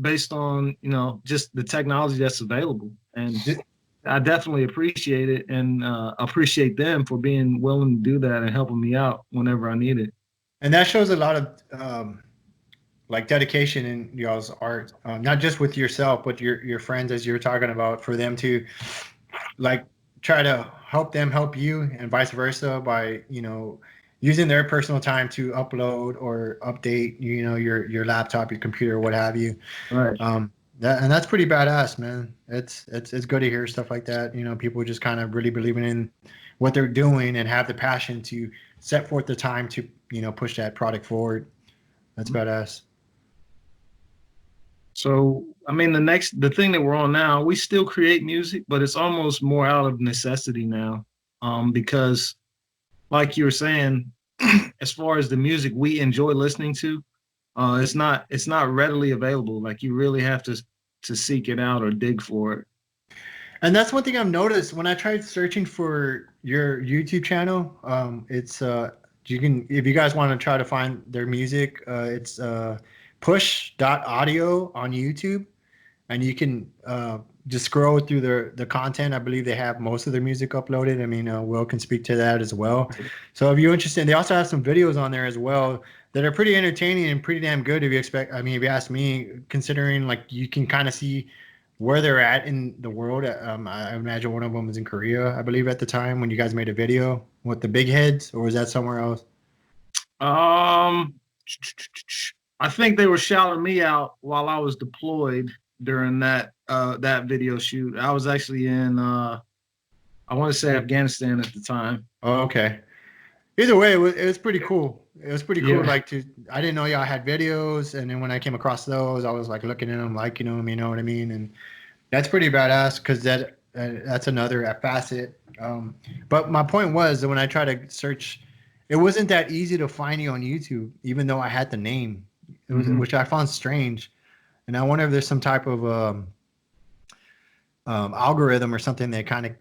based on just the technology that's available, and I definitely appreciate it and appreciate them for being willing to do that and helping me out whenever I need it. And that shows a lot of like dedication in y'all's art, not just with yourself, but your friends, as you were talking about, for them to like try to help them help you, and vice versa, by using their personal time to upload or update your laptop, your computer, what have you. Right. That's pretty badass, man. It's good to hear stuff like that. People just kind of really believing in what they're doing and have the passion to set forth the time to push that product forward. That's badass. So, I mean, the thing that we're on now, we still create music, but it's almost more out of necessity now, because, like you were saying, as far as the music we enjoy listening to, it's not readily available. Like you really have to seek it out or dig for it. And that's one thing I've noticed when I tried searching for your YouTube channel. It's you can, if you guys want to try to find their music, it's push.audio on YouTube, and you can just scroll through the content. I believe they have most of their music uploaded. I mean, Will can speak to that as well. So if you're interested, they also have some videos on there as well that are pretty entertaining and pretty damn good. If you ask me, considering like you can kind of see where they're at in the world. I imagine one of them was in Korea, I believe, at the time when you guys made a video with the big heads, or was that somewhere else? I think they were shouting me out while I was deployed during that video shoot. I was actually in I want to say Afghanistan at the time. Oh, okay. Either way, it was pretty cool. It was pretty cool. Yeah. I didn't know y'all had videos, and then when I came across those, I was like looking at them, liking them. You know what I mean? And that's pretty badass, because that's another facet. But my point was that when I tried to search, it wasn't that easy to find you on YouTube, even though I had the name, which I found strange. And I wonder if there's some type of algorithm or something that kind of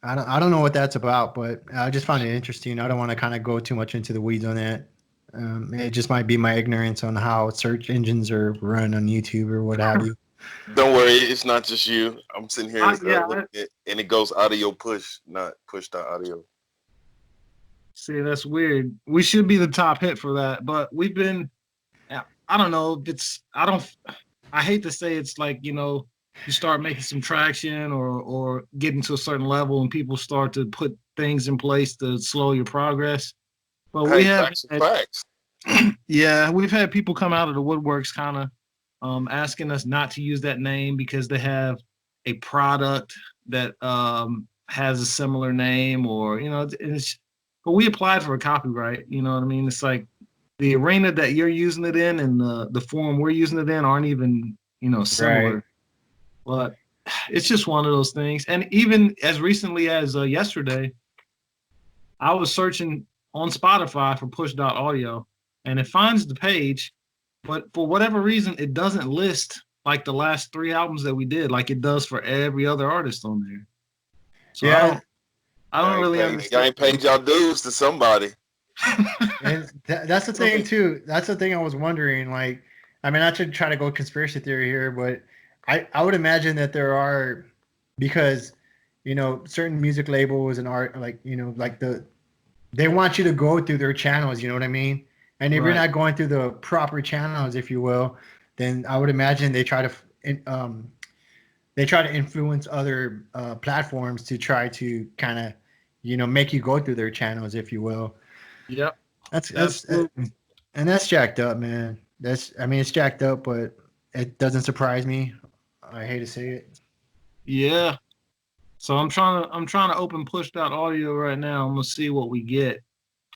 I don't know what that's about, but I just found it interesting. I don't want to kind of go too much into the weeds on that. It just might be my ignorance on how search engines are run on YouTube or what have you. Don't worry, it's not just you. I'm sitting here Yeah. looking at, and it goes audio push, not push.audio. See, that's weird. We should be the top hit for that, but we've been. I don't know. I hate to say it's like, you start making some traction or getting to a certain level and people start to put things in place to slow your progress. But we Hey, have facts are facts. yeah, we've had people come out of the woodworks kind of asking us not to use that name because they have a product that has a similar name, or but we applied for a copyright. You know what I mean? It's like the arena that you're using it in and the forum we're using it in aren't even similar. Right. But it's just one of those things. And even as recently as yesterday, I was searching on Spotify for push.audio, and it finds the page, but for whatever reason, it doesn't list like the last 3 albums that we did, like it does for every other artist on there. So Yeah, I don't really understand. Y'all ain't paid y'all dues to somebody. and that's the thing too. That's the thing I was wondering. Like, I mean, not to try to go conspiracy theory here, but I would imagine that there are, because certain music labels and art, like like they want you to go through their channels. You know what I mean? And if you're not going through the proper channels, if you will, then I would imagine they try to influence other platforms to try to kind of make you go through their channels, if you will. Yep. That's and that's jacked up, man. I mean, it's jacked up, but it doesn't surprise me. I hate to say it. Yeah. So I'm trying to open push.audio right now. I'm gonna see what we get.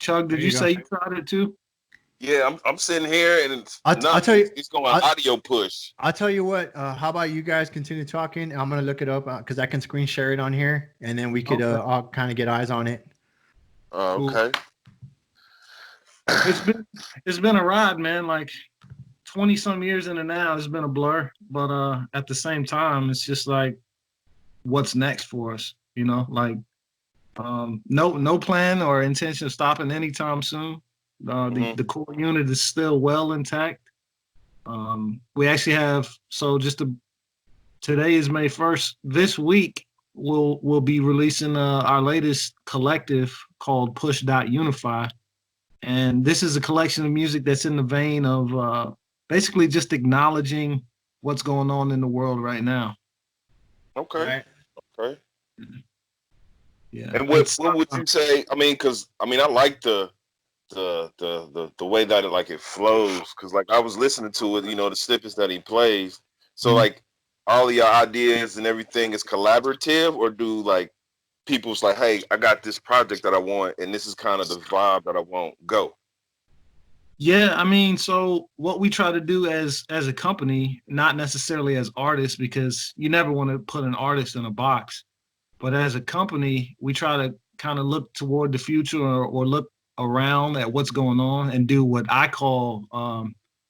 Chugg, did you say you tried it too? Yeah, I'm sitting here and I'll tell you, it's going audio push. I'll tell you what. How about you guys continue talking? I'm gonna look it up because I can screen share it on here, and then we could all kind of get eyes on it. Okay. It's been a ride, man. Like 20 some years in and now, it's been a blur. But at the same time, it's just like, what's next for us? Like no plan or intention of stopping anytime soon. The core unit is still well intact. We actually have today is May 1st. This week we'll be releasing our latest collective called Push.Unify. And this is a collection of music that's in the vein of basically just acknowledging what's going on in the world right now. Okay. Right. Okay. Yeah. And what would you say? I mean, because I like the way that it flows. Because like I was listening to it, the snippets that he plays. So like all of your ideas and everything is collaborative, or do like people's like, hey, I got this project that I want, and this is kind of the vibe that I want. Go. Yeah, I mean, so what we try to do as a company, not necessarily as artists, because you never want to put an artist in a box, but as a company, we try to kind of look toward the future or look around at what's going on and do what I call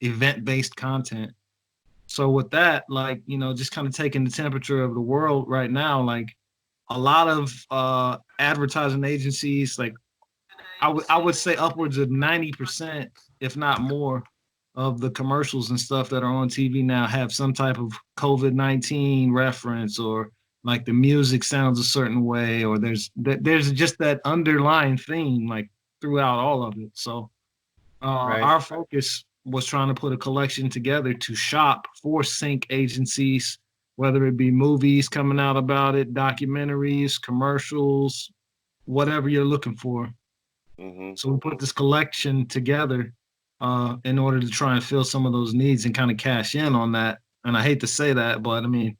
event-based content. So with that, like, just kind of taking the temperature of the world right now, like a lot of advertising agencies, like I would say upwards of 90%, if not more, of the commercials and stuff that are on TV now have some type of COVID-19 reference, or like the music sounds a certain way, or there's just that underlying theme like throughout all of it. So our focus was trying to put a collection together to shop for sync agencies, whether it be movies coming out about it, documentaries, commercials, whatever you're looking for. So we put this collection together in order to try and fill some of those needs and kind of cash in on that. And I hate to say that, but I mean,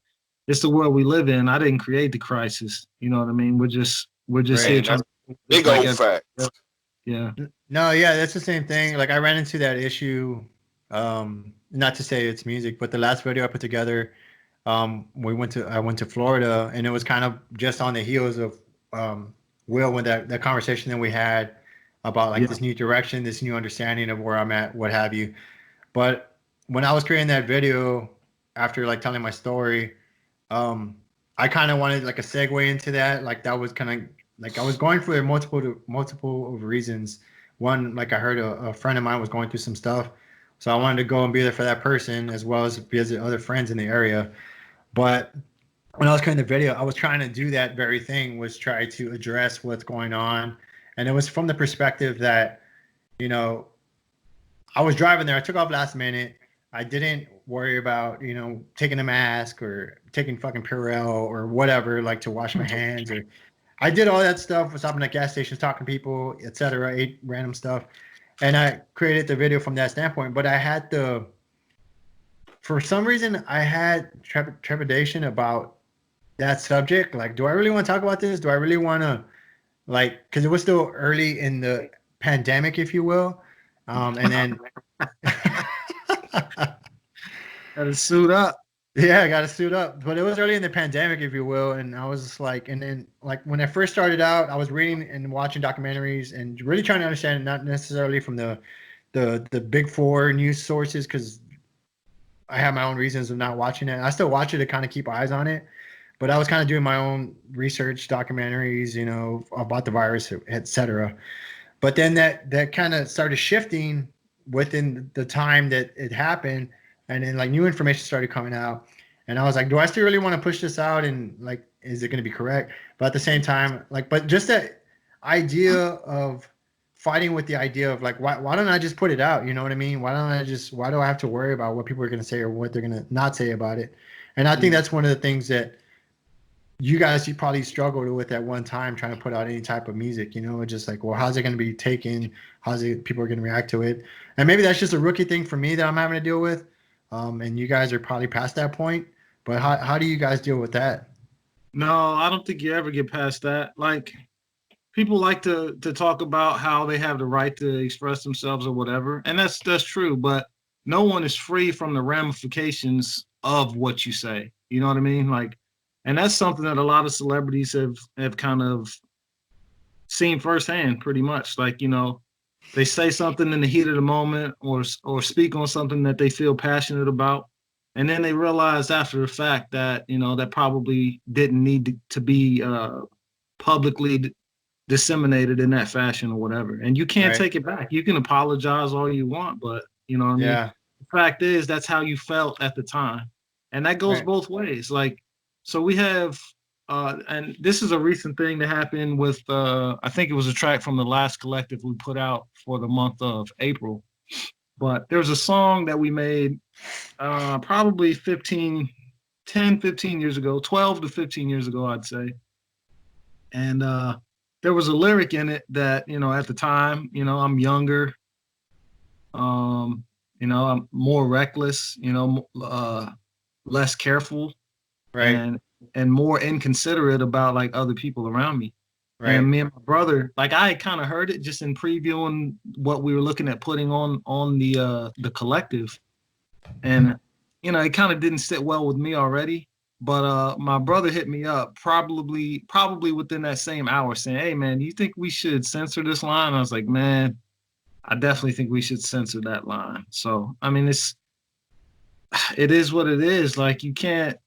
it's the world we live in. I didn't create the crisis. You know what I mean? We're just here trying to big old fact. Yeah. No, yeah, that's the same thing. Like I ran into that issue. Not to say it's music, but the last video I put together, I went to Florida, and it was kind of just on the heels of Will, when that conversation that we had about like this new direction, this new understanding of where I'm at, what have you. But when I was creating that video, after like telling my story, I I kind of wanted like a segue into that. Like that was kind of like I was going for multiple of reasons. One, like I heard a friend of mine was going through some stuff, so I wanted to go and be there for that person as well as visit other friends in the area. But when I was creating the video, I was trying to do that very thing, was try to address what's going on, and it was from the perspective that, you know, I was driving there. I took off last minute. I didn't worry about, you know, taking a mask or taking fucking Purell or whatever, like to wash my hands. Or I did all that stuff. Was stopping at gas stations, talking to people, etc. Ate random stuff, and I created the video from that standpoint. But I had the, for some reason, I had trepidation about that subject. Like, do I really want to talk about this? Do I really want to, like, because it was still early in the pandemic, if you will, and then. Gotta suit up. Yeah, I got to suit up. But it was early in the pandemic, if you will. And I was just like, and then like when I first started out, I was reading and watching documentaries and really trying to understand it, not necessarily from the big four news sources, because I have my own reasons of not watching it. I still watch it to kind of keep eyes on it. But I was kind of doing my own research, documentaries, you know, about the virus, etc. But then that kind of started shifting within the time that it happened, and then like new information started coming out, and I was like, do I still really want to push this out, and like, is it going to be correct? But at the same time, like, but just that idea of fighting with the idea of like, why don't I just put it out? You know what I mean? Why do I have to worry about what people are going to say or what they're going to not say about it? And I think that's one of the things that you probably struggled with at one time, trying to put out any type of music, you know, just like, well, how's it going to be taken? People are going to react to it? And maybe that's just a rookie thing for me that I'm having to deal with. And you guys are probably past that point, but how do you guys deal with that? No, I don't think you ever get past that. Like, people like to talk about how they have the right to express themselves or whatever, and that's true, but no one is free from the ramifications of what you say. You know what I mean? Like, and that's something that a lot of celebrities have kind of seen firsthand, pretty much. Like, you know, they say something in the heat of the moment, or speak on something that they feel passionate about, and then they realize after the fact that, you know, that probably didn't need to be publicly disseminated in that fashion or whatever. And you can't take it back. You can apologize all you want, but you know what I mean? Yeah. The fact is, that's how you felt at the time. And that goes both ways. Like, so we have, and this is a recent thing that happened with, I think it was a track from the last collective we put out for the month of April. But there was a song that we made probably 15 years ago, 12 to 15 years ago, I'd say. And there was a lyric in it that, you know, at the time, you know, I'm younger, you know, I'm more reckless, you know, less careful, and more inconsiderate about like other people around me. And me and my brother, like, I kind of heard it just in previewing what we were looking at putting on the collective, and you know, it kind of didn't sit well with me already. But my brother hit me up probably within that same hour, saying, "Hey man, do you think we should censor this line?" I was like, "Man, I definitely think we should censor that line." So I mean, it is what it is. Like, you can't.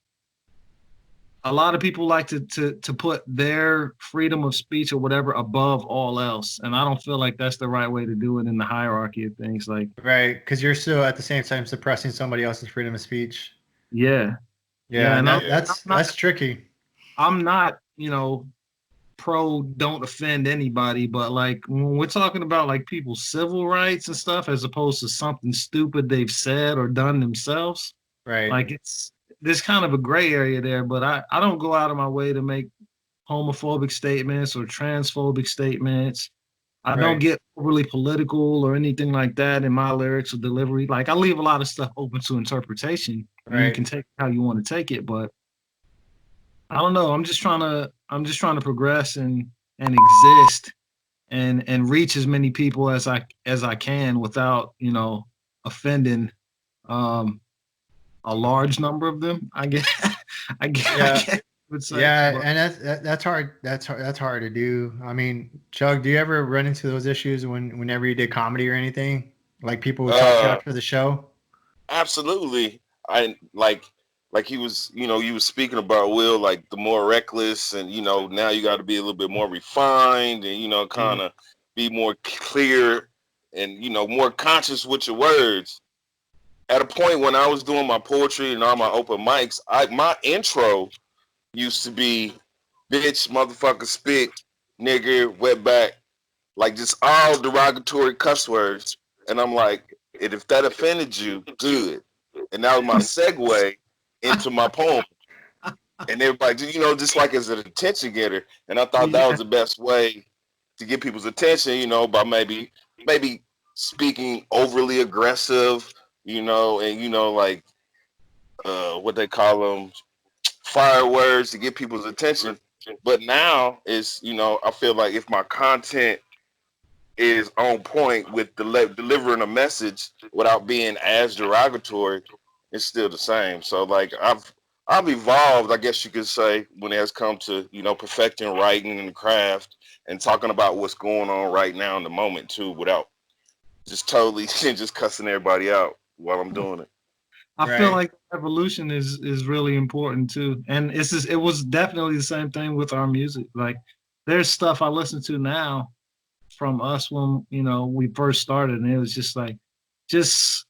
A lot of people like to put their freedom of speech or whatever above all else, and I don't feel like that's the right way to do it in the hierarchy of things. Like, because you're still at the same time suppressing somebody else's freedom of speech. Yeah, and and that's tricky. I'm not, you know, pro don't offend anybody, but like when we're talking about like people's civil rights and stuff, as opposed to something stupid they've said or done themselves, like, there's kind of a gray area there. But I don't go out of my way to make homophobic statements or transphobic statements. I don't get overly political or anything like that in my lyrics or delivery. Like, I leave a lot of stuff open to interpretation. And you can take it how you want to take it, but I don't know. I'm just trying to progress and exist and reach as many people as I can without, you know, offending a large number of them. I guess. I would say. And that's hard. That's hard to do. I mean, Chug, do you ever run into those issues whenever you did comedy or anything? Like, people would talk to you after the show? Absolutely. I like like he was, you know, you was speaking about, Will, like the more reckless, and you know, now you got to be a little bit more refined, and you know, kind of be more clear, and you know, more conscious with your words. At a point when I was doing my poetry and all my open mics, my intro used to be bitch, motherfucker, spit, nigger, wetback, like just all derogatory cuss words. And I'm like, and if that offended you, good. And that was my segue into my poem. And everybody, you know, just like as an attention getter. And I thought that was the best way to get people's attention, you know, by maybe speaking overly aggressive, you know, and you know, like what they call them, fire words to get people's attention. But now is, you know, I feel like if my content is on point with delivering a message without being as derogatory, it's still the same. So like I've evolved, I guess you could say, when it has come to, you know, perfecting writing and the craft and talking about what's going on right now in the moment too, without just totally just cussing everybody out while I'm doing it. I feel like evolution is really important too, and it's just, it was definitely the same thing with our music. Like, there's stuff I listen to now from us when, you know, we first started, and it was just like, just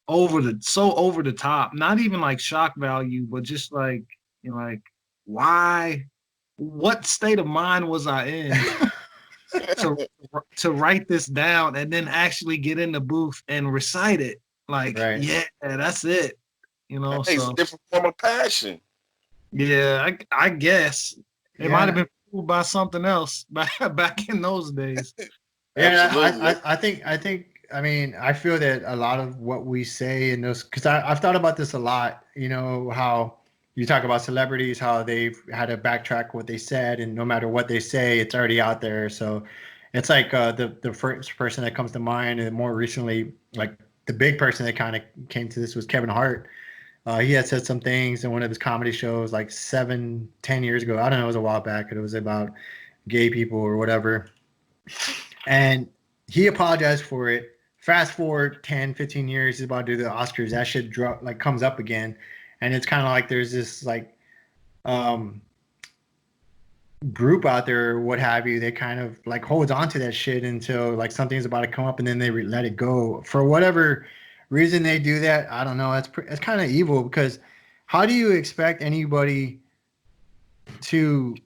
over the top. Not even like shock value, but just like, you know, like, why? What state of mind was I in to write this down and then actually get in the booth and recite it? Like, yeah, that's it. You know, hey, it's a different form of passion. Yeah, I guess it might have been fooled by something else back in those days. Yeah, I think I mean, I feel that a lot of what we say in those, because I've thought about this a lot, you know, how you talk about celebrities, how they've had to backtrack what they said, and no matter what they say, it's already out there. So it's like the first person that comes to mind, and more recently, like the big person that kind of came to this was Kevin Hart. He had said some things in one of his comedy shows like 7-10 years ago. I don't know, it was a while back, but it was about gay people or whatever. And he apologized for it. Fast forward 10-15 years, he's about to do the Oscars. That shit comes up again. And it's kind of like there's this like group out there or what have you, they kind of like holds on to that shit until like something's about to come up, and then they let it go. For whatever reason they do that, I don't know. It's kind of evil, because how do you expect anybody to,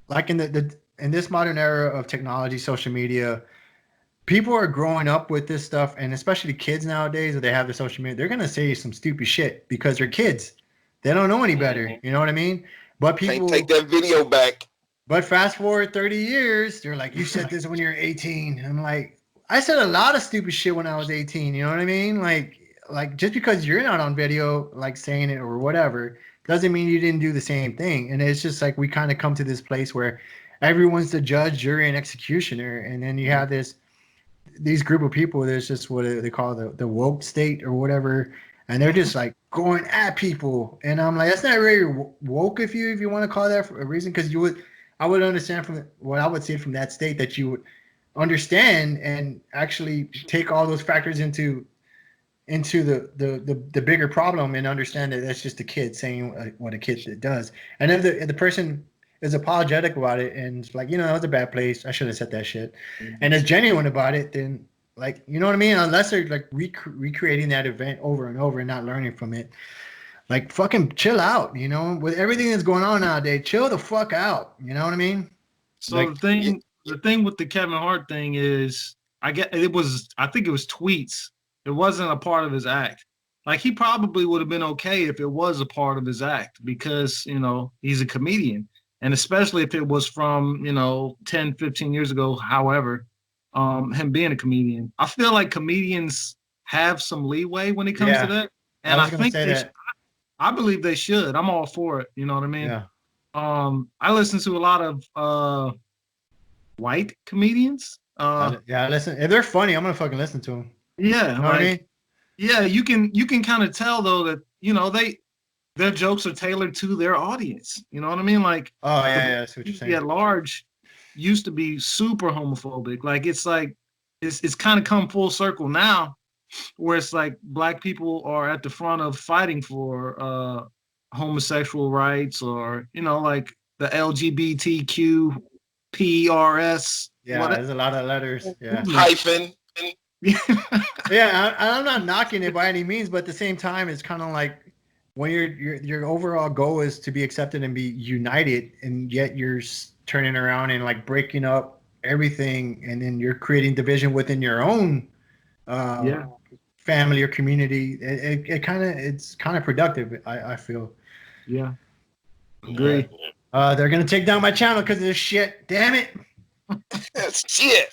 like, in in this modern era of technology, social media, people are growing up with this stuff, and especially kids nowadays, that they have the social media, they're gonna say some stupid shit because they're kids. They don't know any better. You know what I mean? But people can't take that video back. But fast forward 30 years, they're like, you said this when you were 18. I'm like, I said a lot of stupid shit when I was 18. You know what I mean? Like just because you're not on video, like saying it or whatever, doesn't mean you didn't do the same thing. And it's just like we kind of come to this place where everyone's the judge, jury, and executioner, and then you have these group of people. There's just what they call the woke state or whatever, and they're just like going at people. And I'm like, that's not very woke if you want to call that for a reason, because I would understand from what I would see from that state, that you would understand and actually take all those factors into the bigger problem, and understand that that's just a kid saying what a kid does. And if the person is apologetic about it and it's like, you know, that was a bad place, I shouldn't have said that shit, and is genuine about it, then, like, you know what I mean? Unless they're like recreating that event over and over and not learning from it, like, fucking chill out, you know? With everything that's going on nowadays, chill the fuck out. You know what I mean? So like, the thing with the Kevin Hart thing is, I think it was tweets. It wasn't a part of his act. Like, he probably would have been okay if it was a part of his act, because, you know, he's a comedian. And especially if it was from, you know, 10, 15 years ago, however, him being a comedian. I feel like comedians have some leeway when it comes to that. And I think I believe they should. I'm all for it. You know what I mean? Yeah. I listen to a lot of white comedians. I listen. If they're funny, I'm gonna fucking listen to them. Yeah, you know what I mean? Yeah, you can kind of tell though that, you know, their jokes are tailored to their audience. You know what I mean? Like, I see what you're saying. At large used to be super homophobic. Like, it's kind of come full circle now where it's like black people are at the front of fighting for homosexual rights, or like the LGBTQ PRS. Yeah, there's a lot of letters. Yeah. Hyphen. Yeah, I'm not knocking it by any means, but at the same time, it's kind of like when your overall goal is to be accepted and be united, and yet you're turning around and like breaking up everything, and then you're creating division within your own family or community. It's kind of productive. I feel. Yeah. Agree. They're gonna take down my channel because of this shit. Damn it! Shit.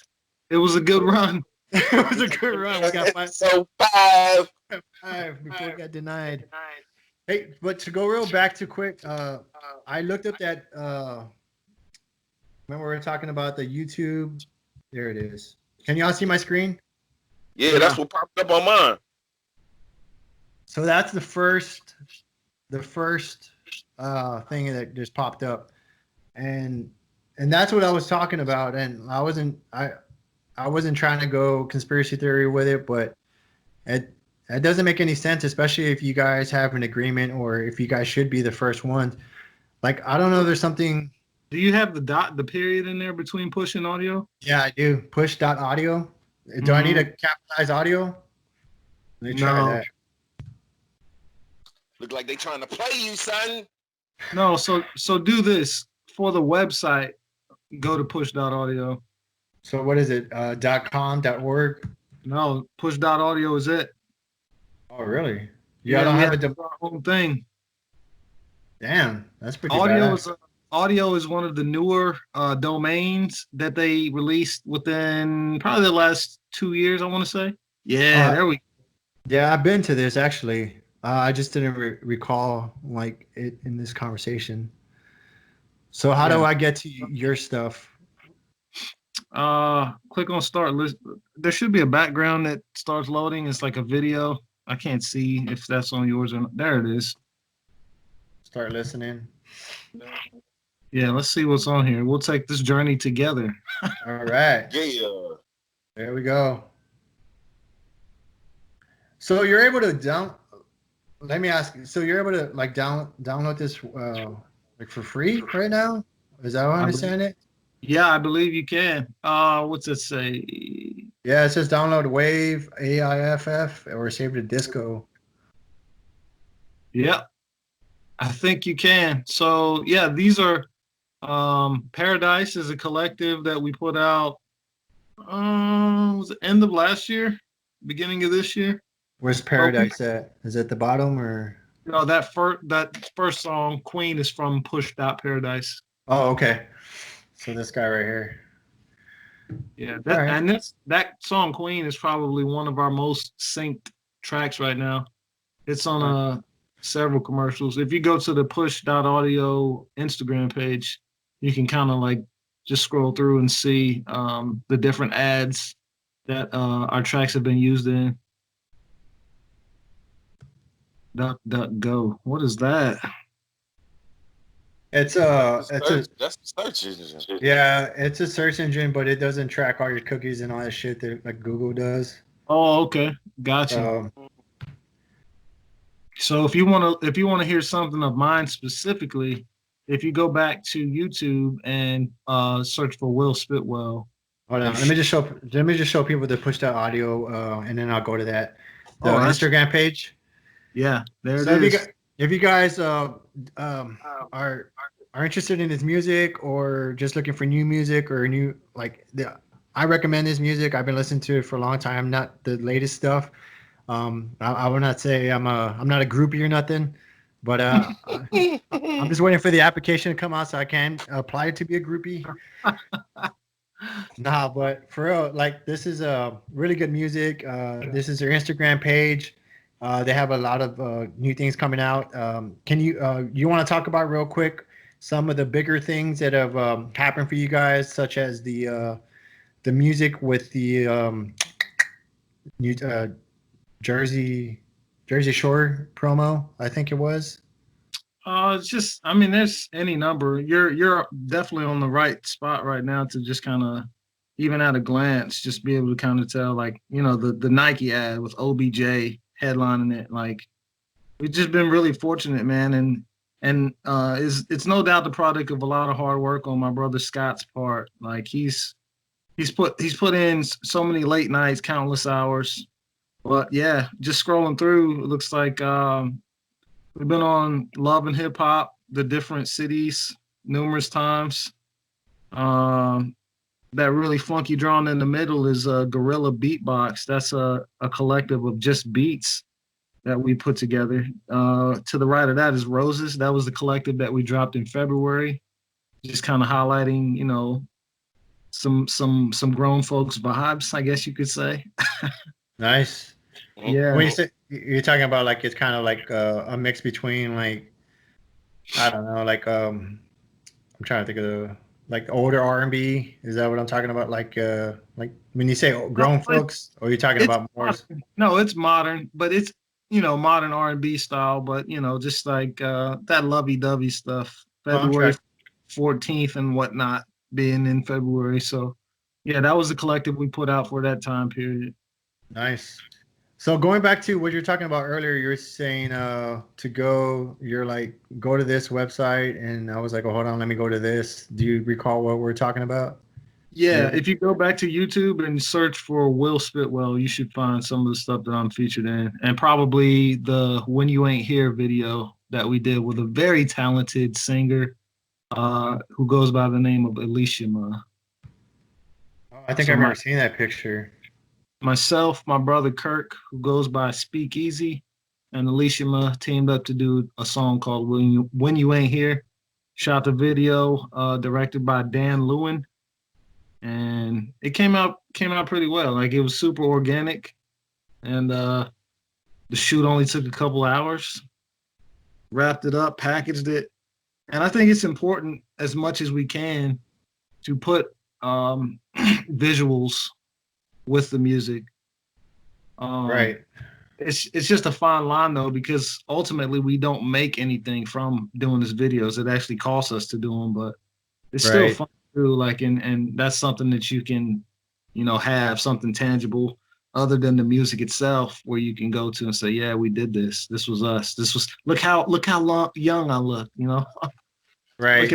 It was a good run. It was a good run. We got 5 before we got denied. Hey, but to go real back to quick, I looked up that. Remember we were talking about the YouTube? There it is. Can y'all see my screen? Yeah, that's what popped up on mine. So that's the first thing that just popped up, and that's what I was talking about. And I wasn't trying to go conspiracy theory with it, but it doesn't make any sense, especially if you guys have an agreement or if you guys should be the first ones. Like, I don't know, there's something. Do you have the period in there between push and audio? Yeah, I do. Push.audio. Do I need to capitalize audio? Let me try that. Look like they trying to play you, son. No, so do this for the website. Go to push.audio. So what is it? .com, .org? No, push.audio is it. Oh, really? Yeah, I don't have the whole thing. Damn, that's pretty Audio is one of the newer domains that they released within probably the last 2 years, I want to say. Yeah, there we go. Yeah, I've been to this actually. I just didn't recall like it in this conversation. So how do I get to your stuff? Click on start list. There should be a background that starts loading. It's like a video. I can't see if that's on yours or not. There it is. Start listening. Yeah, let's see what's on here. We'll take this journey together. All right. Yeah. There we go. So you're able to let me ask you. So you're able to like download this like for free right now? Is that how I understand it? Yeah, I believe you can. What's it say? Yeah, it says download Wave, AIFF, or save to Disco. Yep. I think you can. So yeah, these are Paradise is a collective that we put out was it end of last year, beginning of this year. Where's Paradise at? Is it at the bottom or? No, that first song, Queen, is from Push.Paradise. Oh, okay. So this guy right here. Yeah, that song Queen is probably one of our most synced tracks right now. It's on several commercials. If you go to the push.audio Instagram page, you can kind of like just scroll through and see the different ads that our tracks have been used in. DuckDuckGo. What is that? That's a search engine. Yeah, it's a search engine, but it doesn't track all your cookies and all that shit that like Google does. Oh, okay, gotcha. So if you want to hear something of mine specifically, if you go back to YouTube and search for Will Spitwell. Hold on, let me just show people the Push.audio, and then I'll go to that Instagram page. Yeah, there it is. If you guys are interested in his music or just looking for new music or I recommend his music. I've been listening to it for a long time. Not the latest stuff. I will not say I'm not a groupie or nothing, but I'm just waiting for the application to come out so I can apply to be a groupie. Nah, but for real, like this is really good music. This is their Instagram page. They have a lot of new things coming out. Can you want to talk about real quick some of the bigger things that have happened for you guys, such as the music with the new Jersey Shore promo? I think it was. It's just, there's any number. You're definitely on the right spot right now to just kind of even at a glance, just be able to kind of tell, like, the Nike ad with OBJ headlining it. Like, we've just been really fortunate, man, and it's no doubt the product of a lot of hard work on my brother Scott's part. Like, he's put in so many late nights, countless hours. But yeah, just scrolling through, it looks like we've been on Love and Hip Hop, the different cities, numerous times. Um, that really funky drawing in the middle is Gorilla Beatbox. That's a collective of just beats that we put together. To the right of that is Roses. That was the collective that we dropped in February, just kind of highlighting, some grown folks vibes, I guess you could say. Nice. Yeah. When you say you're talking about like it's kind of like a mix between like I don't know like I'm trying to think of like older R&B. Is that what I'm talking about? Like when you say No, grown folks, or you're talking it's about more? no, it's modern, but it's modern R&B style, but just like that lovey-dovey stuff. Oh, February 14th and whatnot being in February. So yeah, that was the collective we put out for that time period. Nice. So going back to what you're talking about earlier, you're saying you're like go to this website, and I was like, oh, hold on, let me go to this. Do you recall what we're talking about? Yeah, if you go back to YouTube and search for Will Spitwell, you should find some of the stuff that I'm featured in, and probably the "When You Ain't Here" video that we did with a very talented singer who goes by the name of Alicia Ma. Oh, I think So I've ever seen that picture. myself, my brother Kirk, who goes by Speakeasy, and Alicia Ma teamed up to do a song called "When You Ain't Here." Shot the video, directed by Dan Lewin, and it came out pretty well. Like, it was super organic, and the shoot only took a couple hours. Wrapped it up, packaged it, and I think it's important as much as we can to put visuals with the music. Right. It's just a fine line though, because ultimately we don't make anything from doing these videos. It actually costs us to do them, but it's still Right. fun to do. Like, and that's something that you can, have something tangible other than the music itself, where you can go to and say, yeah, we did this. This was us. This was look how young I look. Right.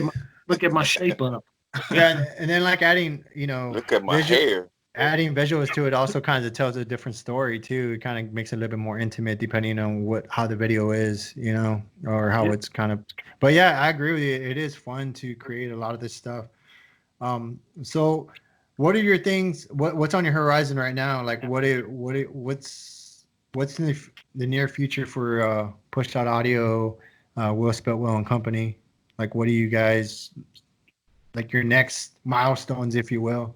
Look at my shape up. Yeah, and then like adding, Look at my hair. adding visuals to it also kind of tells a different story too. It kind of makes it a little bit more intimate depending on how the video is, or how it's kind of. But yeah, I agree with you. It is fun to create a lot of this stuff. So what are your things? What's on your horizon right now? Like what's in the near future for push.audio, Will Spitwell and company? Like what do you guys like your next milestones, if you will?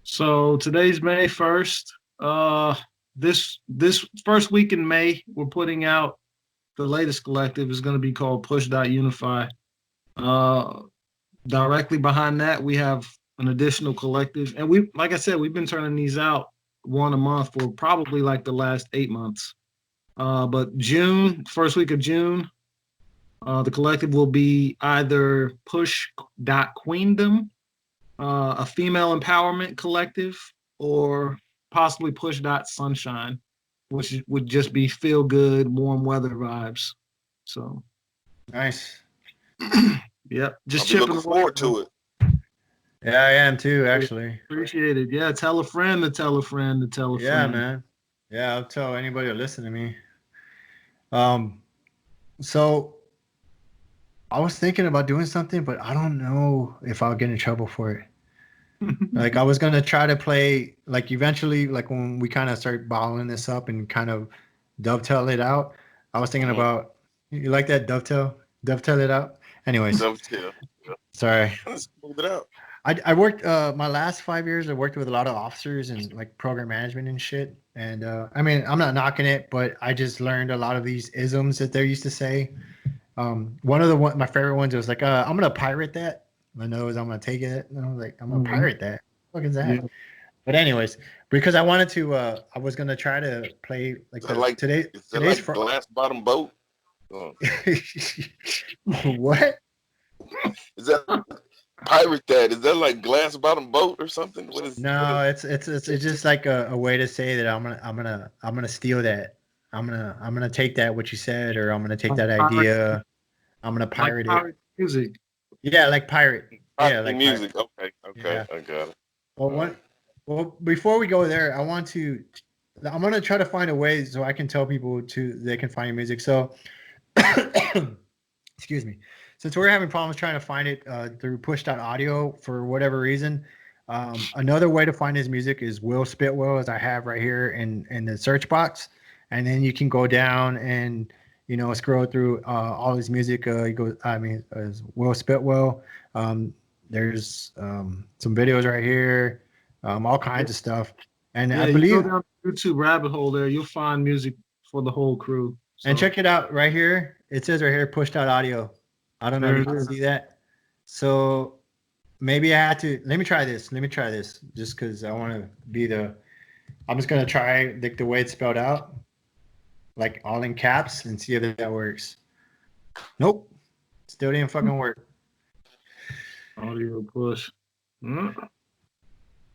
So today's May 1st. This first week in May, we're putting out the latest collective. Is going to be called push.unify. Directly behind that, we have an additional collective, and like I said, we've been turning these out one a month for probably like the last 8 months. But first week of June, the collective will be either push.queendom, a female empowerment collective, or possibly push.sunshine, which would just be feel good, warm weather vibes. So Nice. Yep, just I'll be chipping looking away. forward to it. Yeah, I am too, actually. Appreciate it. Yeah, tell a friend to tell a friend to tell a Yeah, friend. man. Yeah, I'll tell anybody who listen to me. So I was thinking about doing something, but I don't know if I'll get in trouble for it. Like I was gonna try to play like eventually, like when we kind of start bottling this up and kind of dovetail it out. I was thinking about you like that dovetail it out. Anyways, Dovetail. sorry. Let's move it out. I worked my last 5 years. I worked with a lot of officers and like program management and shit. And I mean, I'm not knocking it, but I just learned a lot of these isms that they used to say. One of my favorite ones was like, I'm gonna pirate that. My nose, I'm gonna take it. And I was like, I'm gonna pirate that. What is that? Yeah. But anyways, because I wanted to, I was gonna try to play like today's glass bottom boat. What? Is that pirate that? Is that like glass bottom boat or something? What is? No, it's just like a way to say that I'm gonna steal that. I'm gonna take that what you said, or I'm gonna take that idea. I'm gonna Like pirate it. pirate music. Yeah, like pirate. Yeah, Pirate like music. pirate. Okay, Yeah. I got it. Well, before we go there, I'm gonna try to find a way so I can tell people they can find your music. So, excuse me. Since we're having problems trying to find it through push.audio for whatever reason, another way to find his music is Will Spitwell, as I have right here in the search box, and then you can go down and scroll through all his music. As Will Spitwell. There's some videos right here, all kinds of stuff, and Yeah, I you go believe. down the YouTube rabbit hole there, you'll find music for the whole crew. And So check it out right here. It says right here, pushed out audio. I don't know if there you it can is. see that. So maybe I had to. Let me try this. Just because I want to be the. I'm just gonna try the way it's spelled out, like all in caps, and see if that works. Nope, still didn't fucking work. Audio push. Mm. All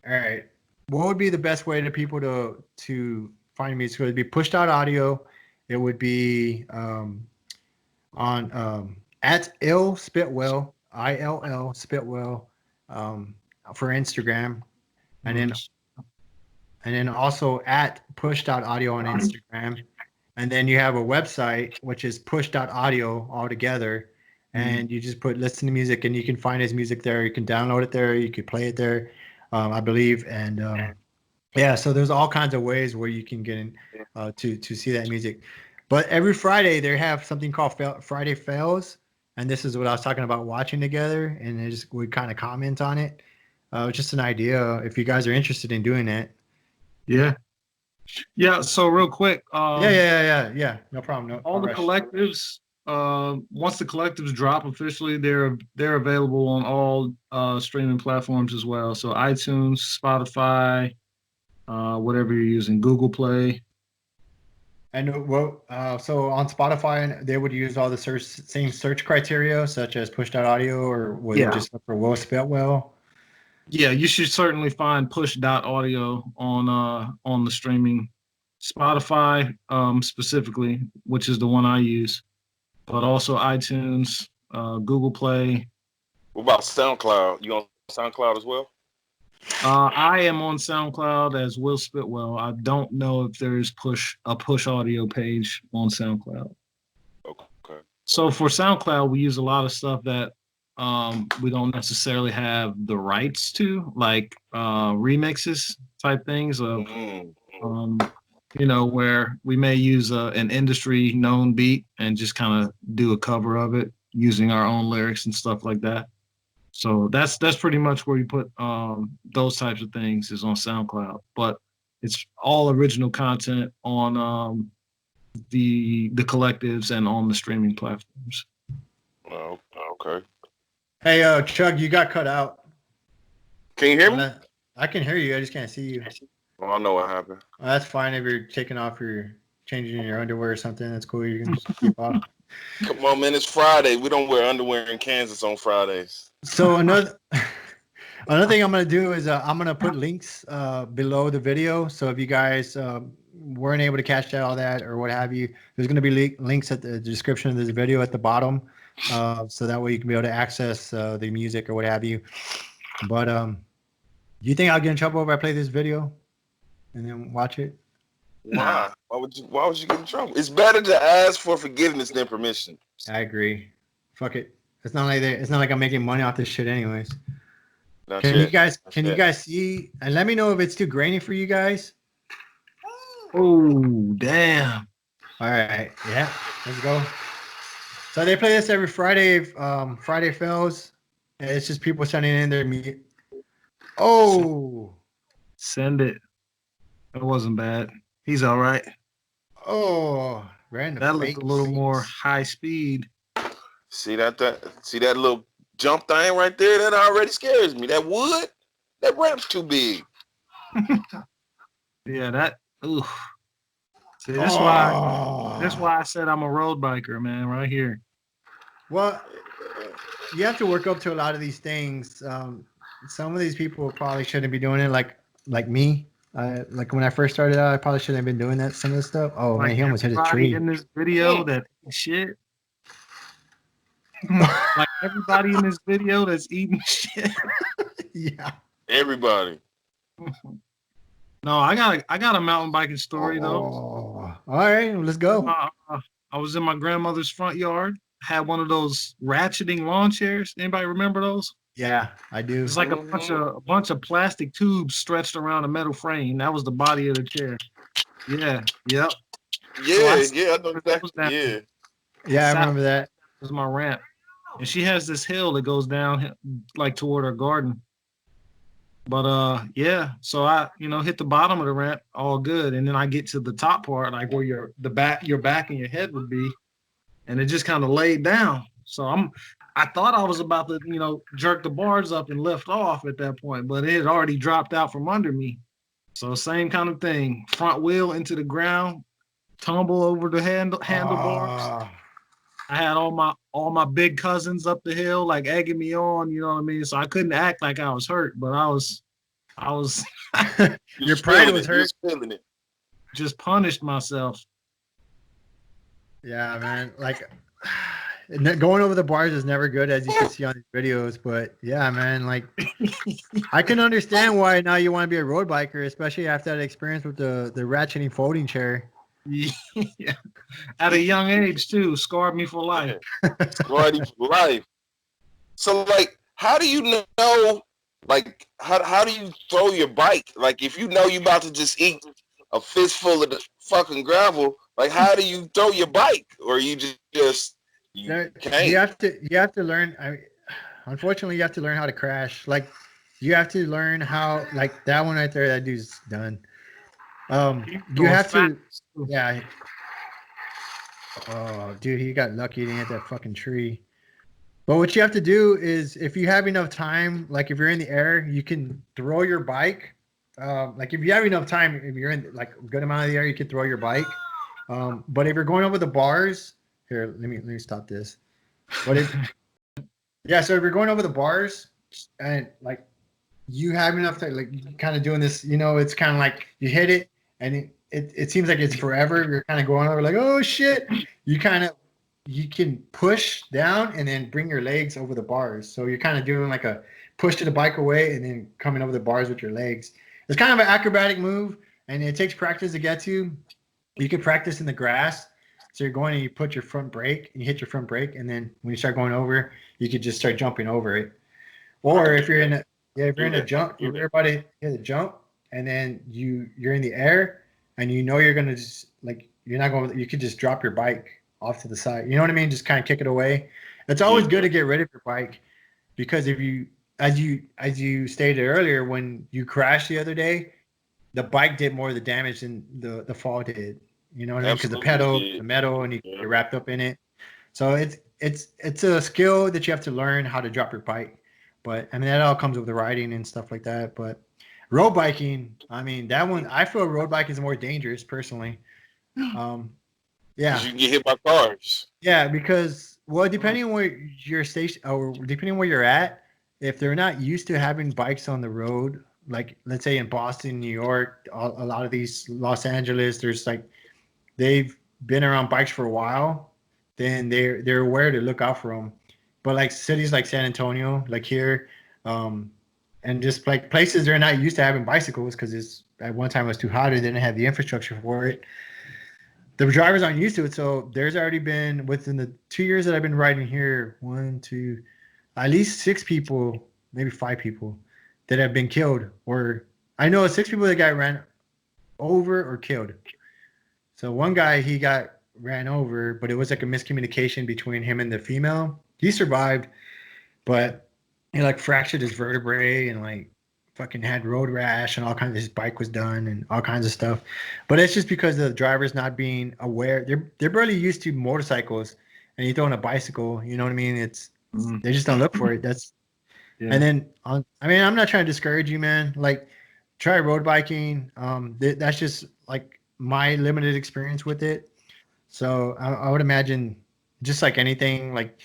right. What would be the best way to people to find me? So it'd be pushed out audio. It would be on at ill Spitwell, ILL Spitwell, for Instagram, and then also at push.audio on Instagram, and then you have a website which is push.audio all together, and you just put listen to music, and you can find his music there. You can download it there. You can play it there, I believe, and yeah. So there's all kinds of ways where you can get in to see that music. But every Friday they have something called Friday Fails, and this is what I was talking about watching together, and we kind of comment on it. It's just an idea if you guys are interested in doing that. Yeah. Yeah. So real quick, Yeah. No problem. No all the rush. collectives, once the collectives drop officially, they're available on all streaming platforms as well. So iTunes, Spotify, whatever you're using, Google Play. And so on Spotify, they would use all the same search criteria, such as push.audio, or would they just look for Will Spitwell? Yeah, you should certainly find push.audio on the streaming Spotify specifically, which is the one I use, but also iTunes, Google Play. What about SoundCloud? You on SoundCloud as well? I am on SoundCloud as Will Spitwell. I don't know if there's a push audio page on SoundCloud. Okay. So for SoundCloud, we use a lot of stuff that we don't necessarily have the rights to, like remixes type things of, where we may use an industry known beat and just kind of do a cover of it using our own lyrics and stuff like that. So that's pretty much where you put those types of things is on SoundCloud, but it's all original content on the collectives and on the streaming platforms. Oh, okay. Hey, Chugg, you got cut out. Can you hear me? I can hear you. I just can't see you. Well, I know what happened. Well, that's fine if you're changing your underwear or something. That's cool. You can just keep off. Come on, man. It's Friday. We don't wear underwear in Kansas on Fridays. So another thing I'm gonna do is I'm gonna put links below the video. So if you guys weren't able to catch all that or what have you, there's gonna be links at the description of this video at the bottom, so that way you can be able to access the music or what have you. But do you think I'll get in trouble if I play this video and then watch it? Why? Why would you get in trouble? It's better to ask for forgiveness than permission. I agree. Fuck it. It's not like I'm making money off this shit anyways. Can you guys see? And let me know if it's too grainy for you guys. Oh, damn. All right. Yeah. Let's go. So they play this every Friday. Friday Fails. And it's just people sending in their music. Oh. Send it. It wasn't bad. He's all right. Oh. Random. That looked a little more high speed. See that little jump thing right there? That already scares me. That wood, that ramp's too big. Yeah, that. Ooh. See, that's why I said I'm a road biker, man. Right here. Well, you have to work up to a lot of these things. Some of these people probably shouldn't be doing it, like me. Like when I first started out, I probably shouldn't have been doing that. Some of this stuff. Oh Like man, he almost hit a everybody tree. in this video that shit. Like everybody in this video that's eating shit. Yeah. Everybody. No, I got a mountain biking story though. Oh, all right, let's go. I was in my grandmother's front yard. Had one of those ratcheting lawn chairs. Anybody remember those? Yeah, I do. It's like a bunch of plastic tubes stretched around a metal frame. That was the body of the chair. Yeah. Yep. Yeah, So I know exactly. Yeah. Yeah, I remember that. Was my ramp, and she has this hill that goes down like toward her garden. But yeah, so I hit the bottom of the ramp, all good, and then I get to the top part, like where your back and your head would be, and it just kind of laid down. So I thought I was about to jerk the bars up and lift off at that point, but it had already dropped out from under me. So same kind of thing, front wheel into the ground, tumble over the handlebars. I had all my big cousins up the hill, like egging me on, you know what I mean? So I couldn't act like I was hurt, but I was Your pride was hurt. Feeling it. Just punished myself. Yeah, man. Like going over the bars is never good, as you can see on these videos. But yeah, man, like I can understand why now you want to be a road biker, especially after that experience with the ratcheting folding chair. Yeah. At a young age too, scarred me for life. Scarred you for life. So like, how do you know? Like, how do you throw your bike? Like, if you know you about to just eat a fistful of the fucking gravel, like, how do you throw your bike? Or you can't. You have to learn. Unfortunately, you have to learn how to crash. Like, you have to learn how. Like that one right there, that dude's done. You have to. Yeah. Oh, dude, he got lucky. He didn't hit that fucking tree. But what you have to do is, if you have enough time, like if you're in the air, you can throw your bike. Like if you have enough time, if you're in like a good amount of the air, you can throw your bike. But if you're going over the bars, here, let me stop this. So if you're going over the bars and like you have enough time, like you're kind of doing this, it's kind of like you hit it and it seems like it's forever. You're kind of going over like, oh shit. You can push down and then bring your legs over the bars. So you're kind of doing like a push to the bike away and then coming over the bars with your legs. It's kind of an acrobatic move, and it takes practice to get to. You can practice in the grass. So you're going and you put your front brake, and you hit your front brake, and then when you start going over, you could just start jumping over it. Or if you're in a jump, you're about to hit a jump, and then you're in the air, and you're gonna just like you're not going. You could just drop your bike off to the side. You know what I mean? Just kind of kick it away. It's always good to get rid of your bike, because if you, as you stated earlier, when you crashed the other day, the bike did more of the damage than the fall did. You know what I mean? Because the pedal, the metal, and you get wrapped up in it. So it's a skill that you have to learn how to drop your bike. But I mean, that all comes with the riding and stuff like that. But road biking, I mean, that one, I feel road biking is more dangerous personally. Yeah, you can get hit by cars. Yeah, because depending on where your station or depending on where you're at, if they're not used to having bikes on the road, like let's say in Boston, New York, a lot of these Los Angeles, there's like they've been around bikes for a while, then they're aware to look out for them. But like cities like San Antonio, like here, and just like places they're not used to having bicycles because at one time it was too hot, or they didn't have the infrastructure for it. The drivers aren't used to it, so there's already been, within the 2 years that I've been riding here, at least 6 people, maybe 5 people that have been killed. Or I know 6 people that got ran over or killed. So one guy, he got ran over, but it was like a miscommunication between him and the female. He survived, but he like fractured his vertebrae and like fucking had road rash and all kinds of, his bike was done and all kinds of stuff. But it's just because the drivers not being aware. They're barely used to motorcycles, and you throw in a bicycle, you know what I mean? They just don't look for it. And then I'm not trying to discourage you, man. Like, try road biking. That's just like my limited experience with it. So I would imagine, just like anything, like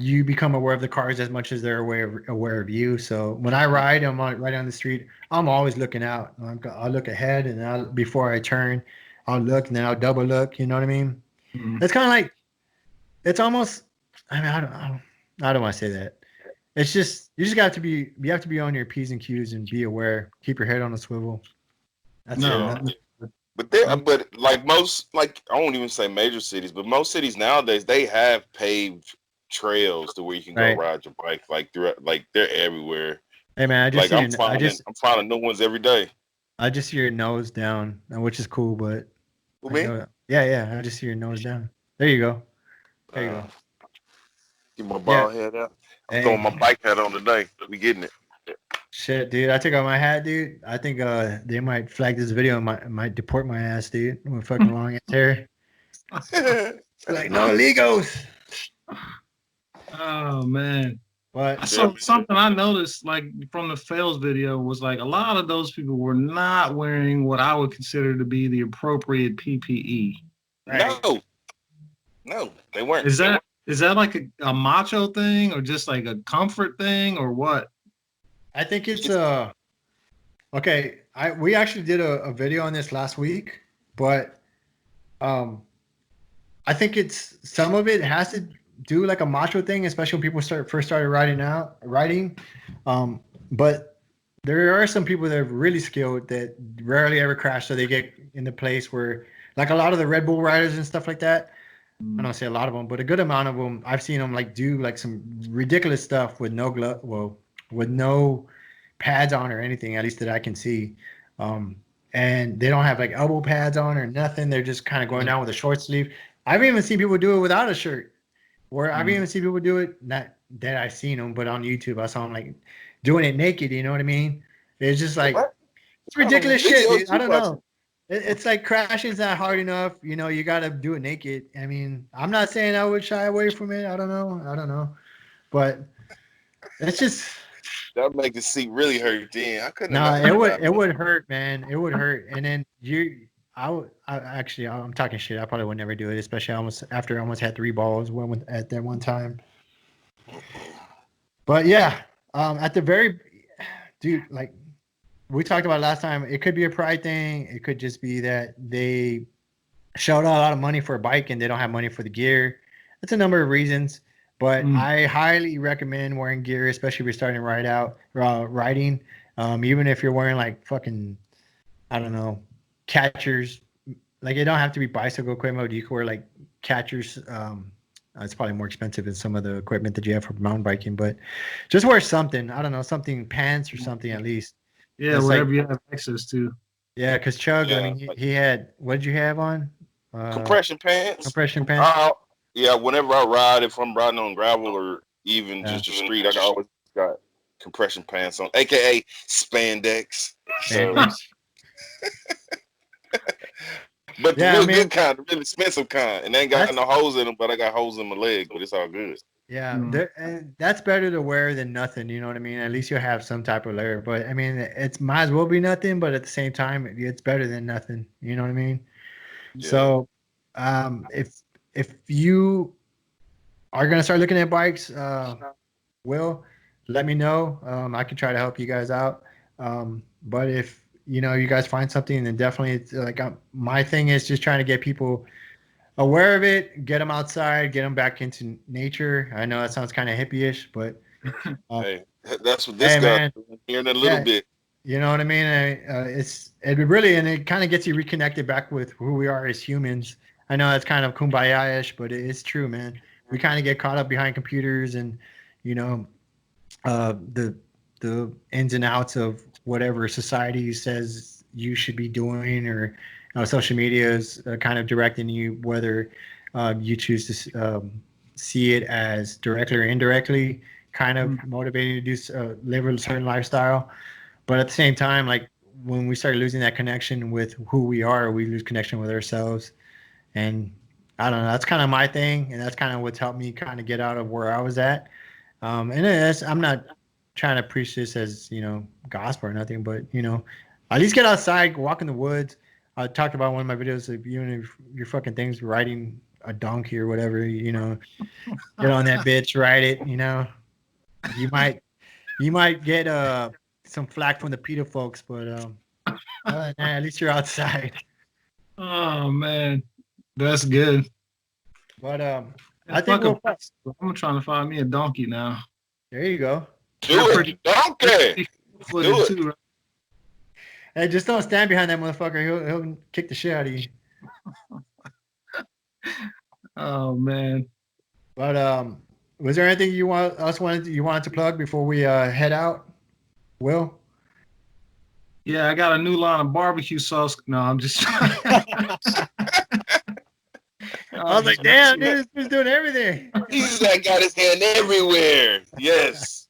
you become aware of the cars as much as they're aware of you. So when I ride, right on the street. I'm always looking out. I'll look ahead, and before I turn, I'll look, and then I'll double look. You know what I mean? Mhm. It's kind of like it's almost. I mean, I don't want to say that. It's just you just got to be. You have to be on your P's and Q's and be aware. Keep your head on the swivel. That's it. No, But like most, like I won't even say major cities, but most cities nowadays they have paved trails to where you can go Right. ride your bike. Like they're everywhere. Hey man, Like I'm finding new ones every day. I just see your nose down, which is cool, but Who, I me? know. Yeah. I just see your nose down. There you go. There you Uh, go. Get my Yeah. bald head out. I'm throwing my Hey, bike hat on today. We getting it. shit, dude. I took out my hat, dude. I think they might flag this video and might deport my ass, dude. With fucking long ass hair. Like no illegals. oh man. But So something I noticed, like from the fails video, was like a lot of those people were not wearing what I would consider to be the appropriate PPE. right. No, they weren't. Is that like a macho thing or just like a comfort thing or what? I think it's okay. We actually did a video on this last week, but um I think it's some of it has to do like a macho thing, especially when people first started writing. But there are some people that are really skilled that rarely ever crash, so they get in the place where, like a lot of the Red Bull riders and stuff like that. I don't say a lot of them, but a good amount of them. I've seen them like do like some ridiculous stuff with no glove, with no pads on or anything, at least that I can see. And they don't have like elbow pads on or nothing. They're just kind of going down with a short sleeve. I've even seen people do it without a shirt. Or I've even seen people do it, not that I've seen them, but on YouTube I saw them like doing it naked. You know what I mean? It's just like What? it's ridiculous shit, dude. I don't Watching. know. It's like crashing's not hard enough. You know, you got to do it naked. I mean, I'm not saying I would shy away from it. I don't know. But it's just That make the seat really hurt. Then I couldn't nah. imagine. It would hurt, man. It would hurt. And then I'm talking shit. I probably would never do it, especially after I almost had 3 balls at that one time. But yeah, at the very, dude, like we talked about last time, it could be a pride thing. It could just be that they shelled out a lot of money for a bike and they don't have money for the gear. That's a number of reasons. But I highly recommend wearing gear, especially if you're starting riding. Even if you're wearing like fucking, I don't know, catchers. Like it don't have to be bicycle equipment. You can wear like catchers. It's probably more expensive than some of the equipment that you have for mountain biking, but just wear something. I don't know, something, pants or something at least. Yeah, It's whatever like, you have access to. yeah, because Chug, I Yeah, mean, like he had, what did you have on? compression pants. Compression pants. Yeah, whenever I ride, if I'm riding on gravel or even Yeah. just the street, I always got compression pants on, aka spandex. So, Spandex. but the Yeah, I real mean, good kind, the really expensive kind, and they ain't got that's no holes in them, but I got holes in my leg, but it's all good. yeah, and that's better to wear than nothing. You know what I mean? At least you'll have some type of layer. But I mean, it's might as well be nothing. But at the same time, it's better than nothing. You know what I mean? Yeah. So, if you are gonna start looking at bikes, Will, let me know. I can try to help you guys out. But if you guys find something, then definitely it's like my thing is just trying to get people aware of it, get them outside, get them back into nature. I know that sounds kind of hippie-ish, but Hey, that's what this hey, guy man, here in a little yeah, bit. you know what I mean. It kind of gets you reconnected back with who we are as humans. I know that's kind of kumbaya-ish, but it's true, man. We kind of get caught up behind computers and you know the ins and outs of whatever society says you should be doing, or social media is kind of directing you whether you choose to see it as directly or indirectly, kind of motivating you to live a certain lifestyle. But at the same time, like when we start losing that connection with who we are, we lose connection with ourselves. And I don't know. That's kind of my thing, and that's kind of what's helped me kind of get out of where I was at. I'm not trying to preach this as gospel or nothing, but at least get outside, walk in the woods. I talked about one of my videos of even if your fucking things riding a donkey or whatever, you know, get on that bitch, ride it, you know. You might get some flack from the PETA folks, but other than that, at least you're outside. Oh man, that's good. But I think I'm trying to find me a donkey now. there you go. Do it, donkey. Do it. Too, right? Hey, just don't stand behind that motherfucker. He'll kick the shit out of you. Oh man. But was there anything you wanted to plug before we head out? Will? Yeah, I got a new line of barbecue sauce. No, I'm just I was like, damn, dude, this dude's doing everything. He's got his hand everywhere. Yes.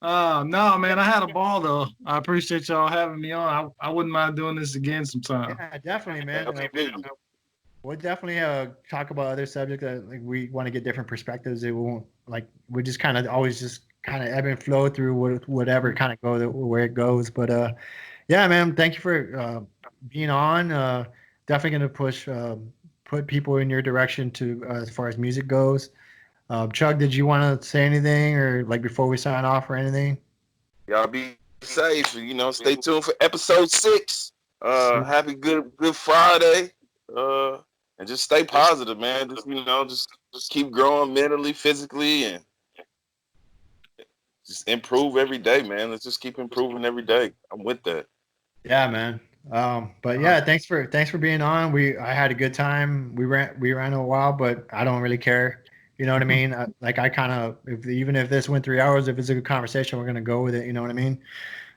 No, man, I had a ball though. I appreciate y'all having me on. I wouldn't mind doing this again sometime. Yeah, definitely, man. Absolutely. We'll definitely talk about other subjects that like we want to get different perspectives. It won't like we just kind of always just kind of ebb and flow through whatever kind of go where it goes. But yeah, man, thank you for being on. Definitely gonna put people in your direction to as far as music goes. Chugg, did you want to say anything or like before we sign off or anything? Y'all be safe. You know, stay tuned for episode 6. Happy good Friday. And just stay positive, man. Just keep growing mentally, physically, and just improve every day, man. Let's just keep improving every day. I'm with that. Yeah, man. But yeah, thanks for being on. I had a good time. We ran a while, but I don't really care. You know what I mean? I kind of even if this went 3 hours, if it's a good conversation, we're gonna go with it. You know what I mean?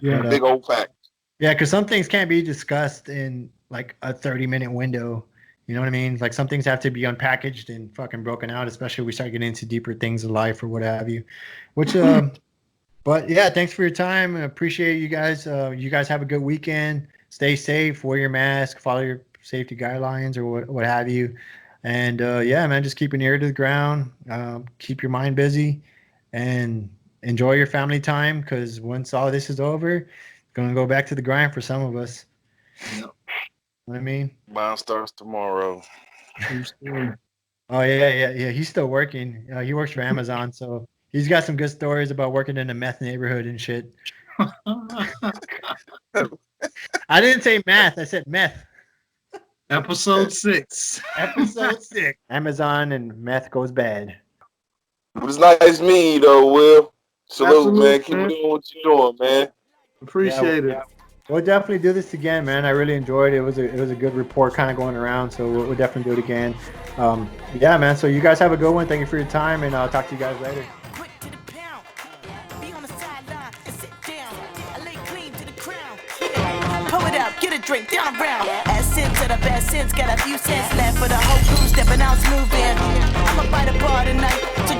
Yeah, big old fact. Yeah, because some things can't be discussed in like a 30-minute window. You know what I mean? Like some things have to be unpackaged and fucking broken out, especially if we start getting into deeper things in life or what have you. Which, but yeah, thanks for your time. I appreciate you guys. You guys have a good weekend. Stay safe. Wear your mask. Follow your safety guidelines or what have you. And yeah, man, just keep an ear to the ground. Keep your mind busy, and enjoy your family time. Because once all this is over, it's gonna go back to the grind for some of us. Yep. What I mean, mine starts tomorrow. Oh yeah. He's still working. He works for Amazon, so he's got some good stories about working in a meth neighborhood and shit. I didn't say math. I said meth. Episode 6. Episode 6. Amazon and meth goes bad. It was nice meeting you, though, Will. Salute, man. Keep doing what you're doing, man. Appreciate it. We'll definitely do this again, man. I really enjoyed it. It was a good report kind of going around, so we'll definitely do it again. Yeah, man. So you guys have a good one. Thank you for your time, and I'll talk to you guys later. Pull it up, get a drink, down around. Add sense to the best sense, got a few cents left for the whole crew stepping out smooth in. I'ma bite a bar tonight. So